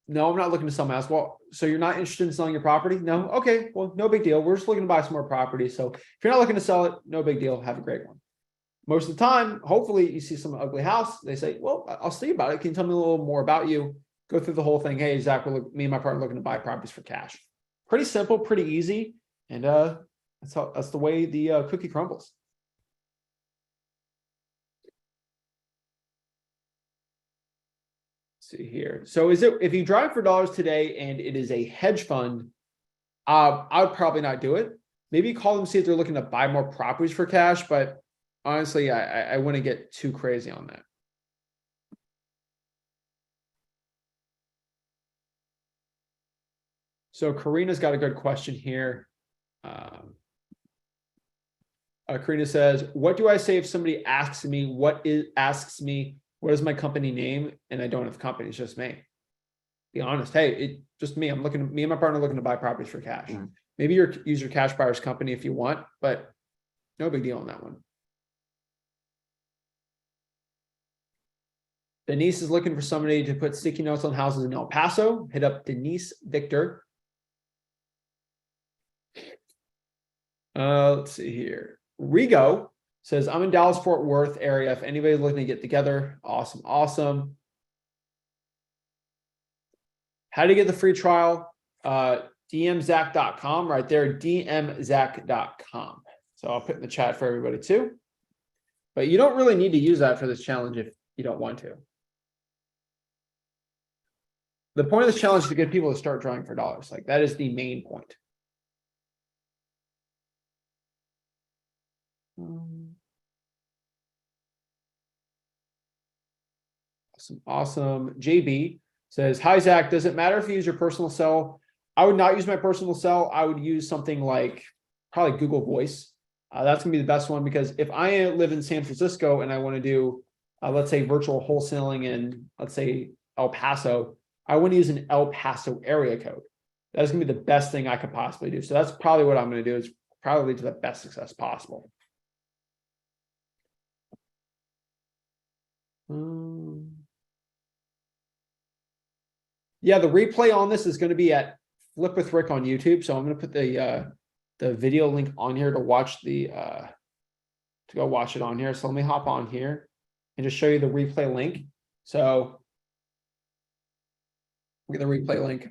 No, I'm not looking to sell my house. Well, so you're not interested in selling your property? No? Okay, well, no big deal. We're just looking to buy some more property. So if you're not looking to sell it, no big deal. Have a great one. Most of the time, hopefully you see some ugly house. They say, well, I'll see about it. Can you tell me a little more about you? Go through the whole thing. Hey, Zach, me and my partner are looking to buy properties for cash. Pretty simple, pretty easy. And that's the way the cookie crumbles. Let's see here. So if you drive for dollars today and it is a hedge fund, I would probably not do it. Maybe call them, see if they're looking to buy more properties for cash, but honestly, I wouldn't get too crazy on that. So Karina's got a good question here. Karina says, what do I say if somebody asks me what is my company name? And I don't have a company, it's just me. Be honest. Hey, just me. Me and my partner are looking to buy properties for cash. Mm-hmm. Maybe use your cash buyer's company if you want, but no big deal on that one. Denise is looking for somebody to put sticky notes on houses in El Paso. Hit up Denise Victor. Let's see here. Rigo says, I'm in Dallas, Fort Worth area. If anybody's looking to get together, awesome, awesome. How do you get the free trial? dmzach.com right there, dmzach.com. So I'll put in the chat for everybody too. But you don't really need to use that for this challenge if you don't want to. The point of this challenge is to get people to start drawing for dollars. Like that is the main point. Awesome. JB says, hi, Zach. Does it matter if you use your personal cell? I would not use my personal cell. I would use something like probably Google Voice. That's going to be the best one because if I live in San Francisco and I want to do, let's say, virtual wholesaling in, let's say, El Paso, I want to use an El Paso area code. That's going to be the best thing I could possibly do. So that's probably what I'm going to do is probably lead to the best success possible. Yeah, the replay on this is going to be at Flip with Rick on YouTube. So I'm going to put the video link on here to watch the to go watch it on here. So let me hop on here and just show you the replay link. So get the replay link.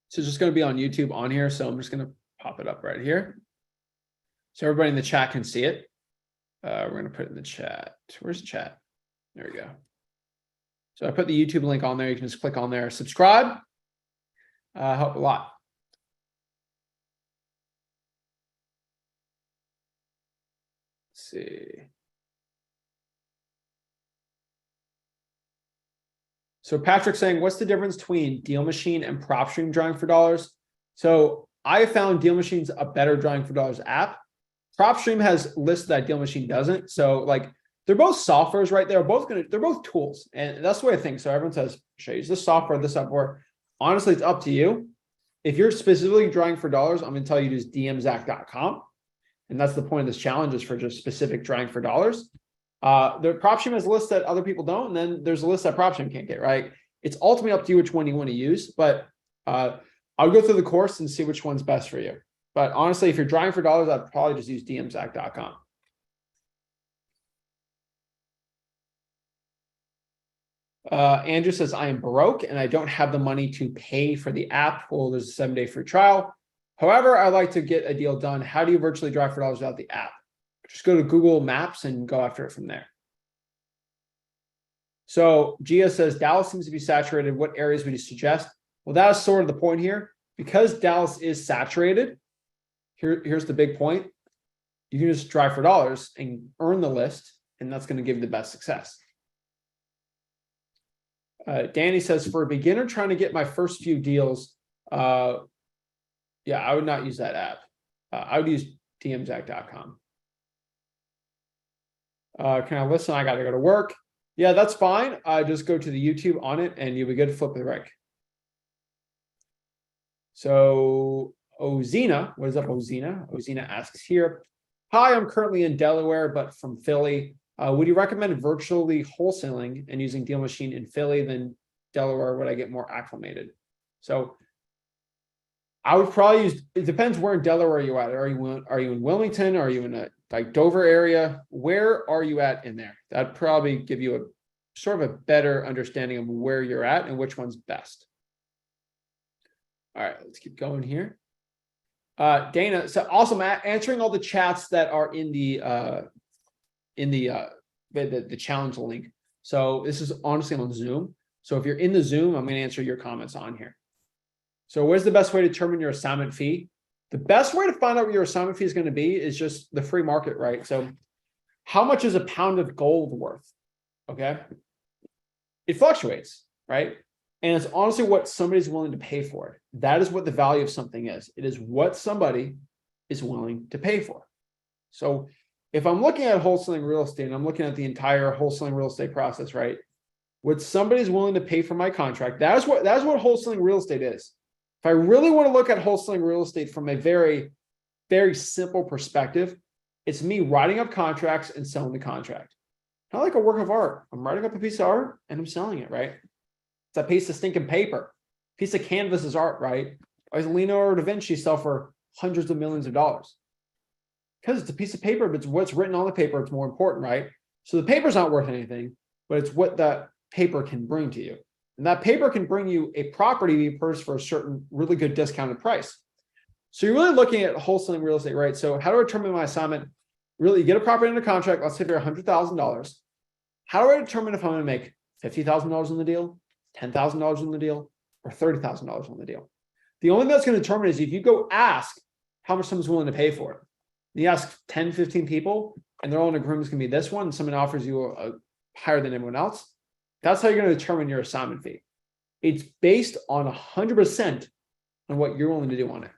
So it's just going to be on YouTube on here. So I'm just going to pop it up right here. So everybody in the chat can see it. We're going to put it in the chat. Where's the chat? There we go. So I put the YouTube link on there. You can just click on there, subscribe. Help a lot. Let's see. So Patrick's saying, what's the difference between Deal Machine and PropStream drawing for dollars? So I found Deal Machine's a better drawing for dollars app. PropStream has lists that Deal Machine doesn't. So like they're both softwares, right? They're both tools. And that's the way I think. So everyone says, should I use this software, this software? Honestly, it's up to you. If you're specifically drawing for dollars, I'm going to tell you to use dmzach.com. And that's the point of this challenge is for just specific drawing for dollars. The PropStream has a list that other people don't. And then there's a list that PropStream can't get, right? It's ultimately up to you which one you want to use. But I'll go through the course and see which one's best for you. But honestly, if you're drawing for dollars, I'd probably just use dmzach.com. Andrew says, I am broke and I don't have the money to pay for the app. Well, there's a 7-day free trial. However, I'd like to get a deal done. How do you virtually draw for dollars without the app? Just go to Google Maps and go after it from there. So Gia says, Dallas seems to be saturated. What areas would you suggest? Well, that is sort of the point here. Because Dallas is saturated, here's the big point. You can just drive for dollars and earn the list, and that's going to give you the best success. Danny says, for a beginner trying to get my first few deals, yeah, I would not use that app. I would use dmzach.com. Can I listen? I got to go to work. Yeah, that's fine. Just go to the YouTube on it and you'll be good to flip with Rick. So Ozina, what is up, Ozina? Ozina asks here, hi, I'm currently in Delaware, but from Philly. Would you recommend virtually wholesaling and using Deal Machine in Philly than Delaware? Would I get more acclimated? So I would probably use, it depends where in Delaware you're at. Are you in Wilmington? Are you in a like Dover area? Where are you at in there? That'd probably give you a sort of a better understanding of where you're at and which one's best. All right, let's keep going here. Dana, so also answering all the chats that are in the challenge link. So this is honestly on Zoom. So if you're in the Zoom, I'm going to answer your comments on here. So where's the best way to determine your assignment fee? The best way to find out what your assignment fee is going to be is just the free market, right? So how much is a pound of gold worth? Okay. It fluctuates, right? And it's honestly what somebody's willing to pay for it. That is what the value of something is. It is what somebody is willing to pay for. So if I'm looking at wholesaling real estate and I'm looking at the entire wholesaling real estate process, right? What somebody's willing to pay for my contract, that's what wholesaling real estate is. If I really want to look at wholesaling real estate from a very, very simple perspective, it's me writing up contracts and selling the contract. Not like a work of art. I'm writing up a piece of art and I'm selling it, right? It's a piece of stinking paper. Piece of canvas is art, right? Why does Leonardo da Vinci sell for hundreds of millions of dollars? Because it's a piece of paper, but it's what's written on the paper. It's more important, right? So the paper's not worth anything, but it's what that paper can bring to you. And that paper can bring you a property to be purchased for a certain really good discounted price. So you're really looking at wholesaling real estate, right? So how do I determine my assignment? Really, you get a property under contract. Let's say they're $100,000. How do I determine if I'm going to make $50,000 on the deal, $10,000 on the deal, or $30,000 on the deal? The only thing that's going to determine is if you go ask how much someone's willing to pay for it. You ask 10, 15 people, and they're all in agreement it's going to be this one, and someone offers you a higher than everyone else. That's how you're going to determine your assignment fee. It's based on 100% on what you're willing to do on it.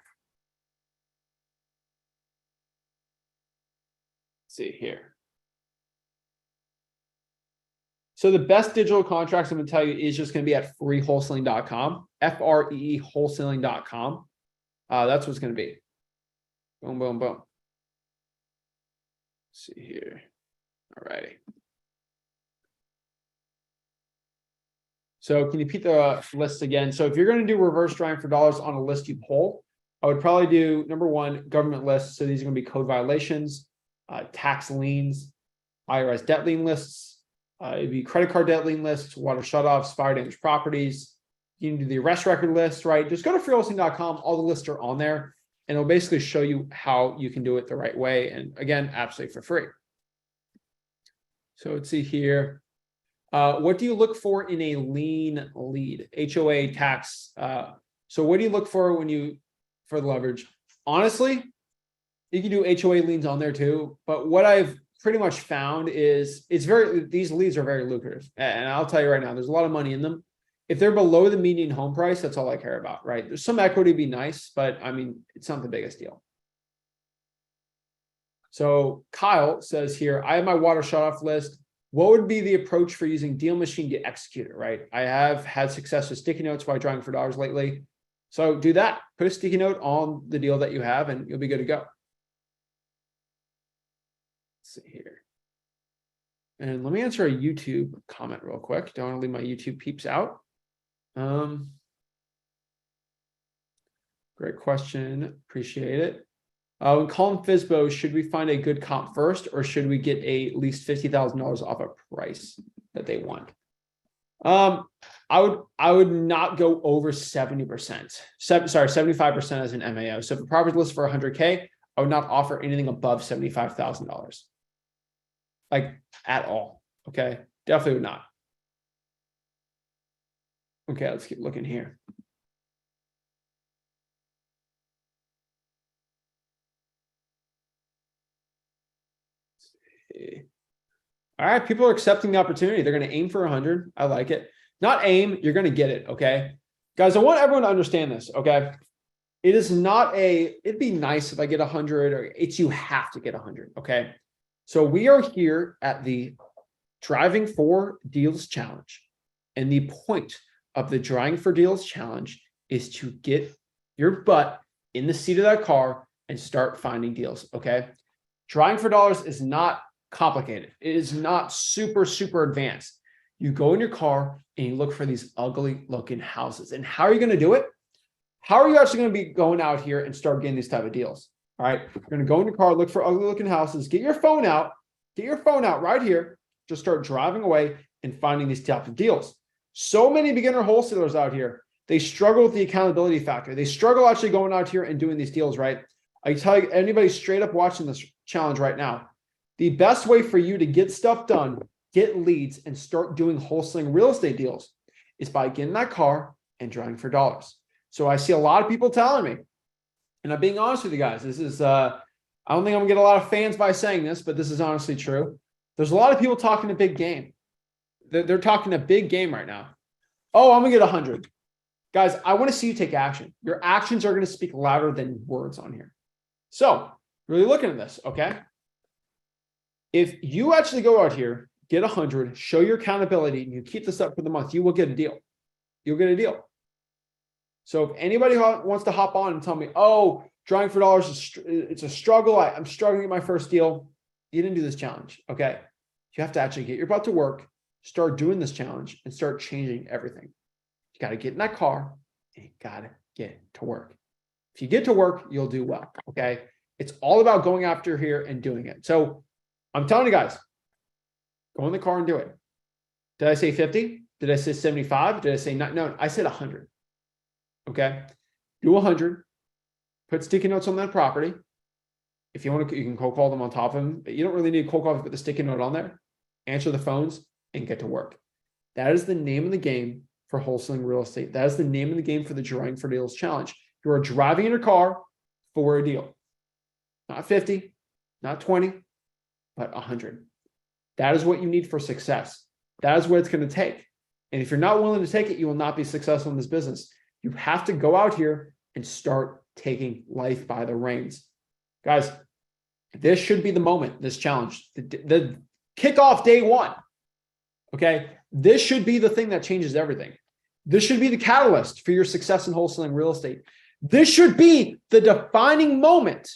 Let's see here. So the best digital contracts I'm going to tell you is just going to be at freewholesaling.com, FREE wholesaling.com. That's what's going to be. Boom, boom, boom. Let's see here. All righty. So can you repeat the list again? So if you're going to do reverse drawing for dollars on a list you pull, I would probably do number one, government lists. So these are going to be code violations, tax liens, IRS debt lien lists. It'd be credit card debt lien lists, water shutoffs, fire damage properties. You can do the arrest record list, right? Just go to freewholesaling.com. All the lists are on there, and it'll basically show you how you can do it the right way. And again, absolutely for free. So let's see here. What do you look for in a lien lead? HOA, tax. So what do you look for for the leverage? Honestly, you can do HOA liens on there too. But what I've pretty much found is these leads are very lucrative. And I'll tell you right now, there's a lot of money in them. If they're below the median home price, that's all I care about, right? There's some equity, be nice, but I mean, it's not the biggest deal. So Kyle says here, I have my water shutoff list. What would be the approach for using Deal Machine to execute it, right? I have had success with sticky notes while drawing for dollars lately. So do that. Put a sticky note on the deal that you have and you'll be good to go. Let's see here. And let me answer a YouTube comment real quick. Don't want to leave my YouTube peeps out. Great question. Appreciate it. When calling FSBO, should we find a good comp first, or should we get at least $50,000 off a price that they want? I would not go over 70%. 75% as an MAO. So if a property list for 100K, I would not offer anything above $75,000. Like at all. Okay. Definitely would not. Okay, let's keep looking here. All right, people are accepting the opportunity. They're going to aim for 100. I like it. Not aim, you're going to get it, okay? Guys, I want everyone to understand this, okay? It is not it'd be nice if I get 100, or you have to get 100, okay? So we are here at the Driving for Deals Challenge. And the point of the Driving for Deals Challenge is to get your butt in the seat of that car and start finding deals, okay? Driving for dollars is not complicated. It is not super, super advanced. You go in your car and you look for these ugly looking houses. And how are you going to do it? How are you actually going to be going out here and start getting these type of deals? All right. You're going to go in your car, look for ugly looking houses, get your phone out right here. Just start driving away and finding these type of deals. So many beginner wholesalers out here, they struggle with the accountability factor. They struggle actually going out here and doing these deals, right? I tell you, anybody straight up watching this challenge right now, the best way for you to get stuff done, get leads, and start doing wholesaling real estate deals is by getting in that car and driving for dollars. So I see a lot of people telling me, and I'm being honest with you guys, this is, I don't think I'm gonna get a lot of fans by saying this, but this is honestly true. There's a lot of people talking a big game. They're talking a big game right now. Oh, I'm gonna get 100. Guys, I wanna see you take action. Your actions are gonna speak louder than words on here. So really looking at this, okay? If you actually go out here, get 100, show your accountability, and you keep this up for the month, you will get a deal. You'll get a deal. So if anybody wants to hop on and tell me, oh, driving for dollars, it's a struggle. I'm struggling to get my first deal. You didn't do this challenge, okay? You have to actually get your butt to work, start doing this challenge, and start changing everything. You got to get in that car, and you got to get to work. If you get to work, you'll do well, okay? It's all about going after here and doing it. So I'm telling you guys, go in the car and do it. Did I say 50? Did I say 75? Did I say not? No, I said 100. Okay. Do 100. Put sticky notes on that property. If you want to, you can cold call them on top of them, but you don't really need a cold call to put the sticky note on there. Answer the phones and get to work. That is the name of the game for wholesaling real estate. That is the name of the game for the Drawing for Deals Challenge. You are driving in your car for a deal. Not 50, not 20, but 100. That is what you need for success. That is what it's going to take. And if you're not willing to take it, you will not be successful in this business. You have to go out here and start taking life by the reins. Guys, this should be the moment, this challenge, the kickoff day one. Okay. This should be the thing that changes everything. This should be the catalyst for your success in wholesaling real estate. This should be the defining moment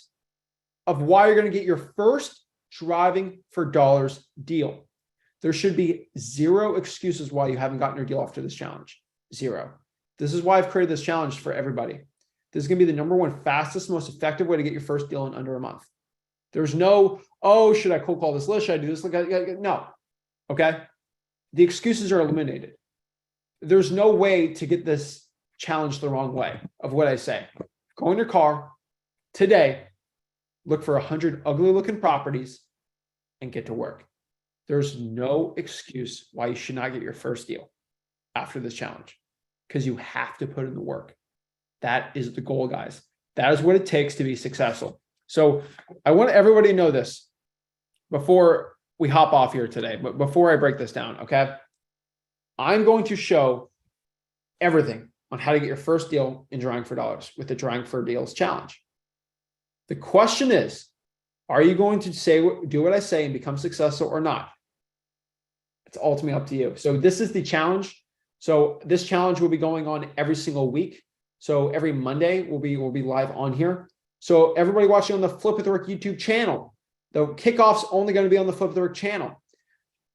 of why you're going to get your first driving for dollars deal. There should be zero excuses why you haven't gotten your deal after this challenge. Zero. This is why I've created this challenge for everybody. This is going to be the number one fastest, most effective way to get your first deal in under a month. There's no, oh, should I cold call this list? Should I do this? No. Okay. The excuses are eliminated. There's no way to get this challenge the wrong way of what I say. Go in your car today, look for 100 ugly looking properties and get to work. There's no excuse why you should not get your first deal after this challenge, because you have to put in the work. That is the goal, guys. That is what it takes to be successful. So I want everybody to know this before we hop off here today, but before I break this down, okay? I'm going to show everything on how to get your first deal in Drawing for Dollars with the Drawing for Deals Challenge. The question is, are you going to do what I say and become successful or not? It's ultimately up to you. So this is the challenge. So this challenge will be going on every single week. So every Monday we'll be live on here. So everybody watching on the Flip with Rick YouTube channel, the kickoff's only going to be on the Flip with Rick channel.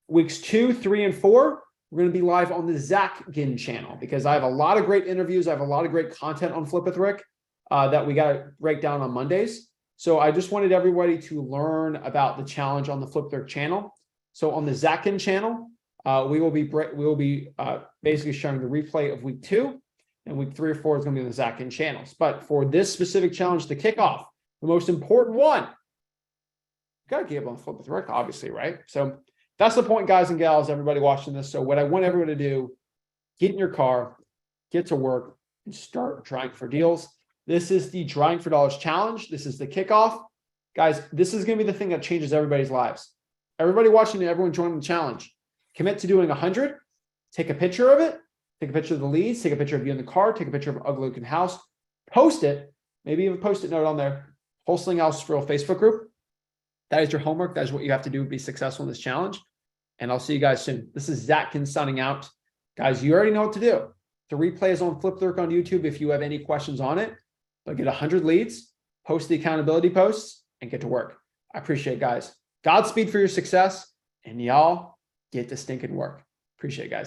Weeks 2, 3, and 4, we're going to be live on the Zach Ginn channel, because I have a lot of great interviews. I have a lot of great content on Flip with Rick that we got to break down on Mondays. So I just wanted everybody to learn about the challenge on the Flip with Rick channel. So on the Zach Ginn channel, we will be basically showing the replay of week 2, and week 3 or 4 is going to be on the Zach Ginn channels. But for this specific challenge, the kickoff, the most important one, you got to get up on the Flip with Rick, obviously, right? So that's the point, guys and gals, everybody watching this. So what I want everyone to do, get in your car, get to work, and start trying for deals. This is the Drawing for Dollars Challenge. This is the kickoff. Guys, this is going to be the thing that changes everybody's lives. Everybody watching and everyone joining the challenge, commit to doing 100, take a picture of it, take a picture of the leads, take a picture of you in the car, take a picture of an ugly looking house, post it, maybe even a Post-it note on there, Wholesaling House for Real Facebook group. That is your homework. That is what you have to do to be successful in this challenge. And I'll see you guys soon. This is Zach Ginn signing out. Guys, you already know what to do. The replay is on Flip with Rick on YouTube if you have any questions on it. But get 100 leads, post the accountability posts, and get to work. I appreciate it, guys. Godspeed for your success, and y'all get to stinking work. Appreciate it, guys.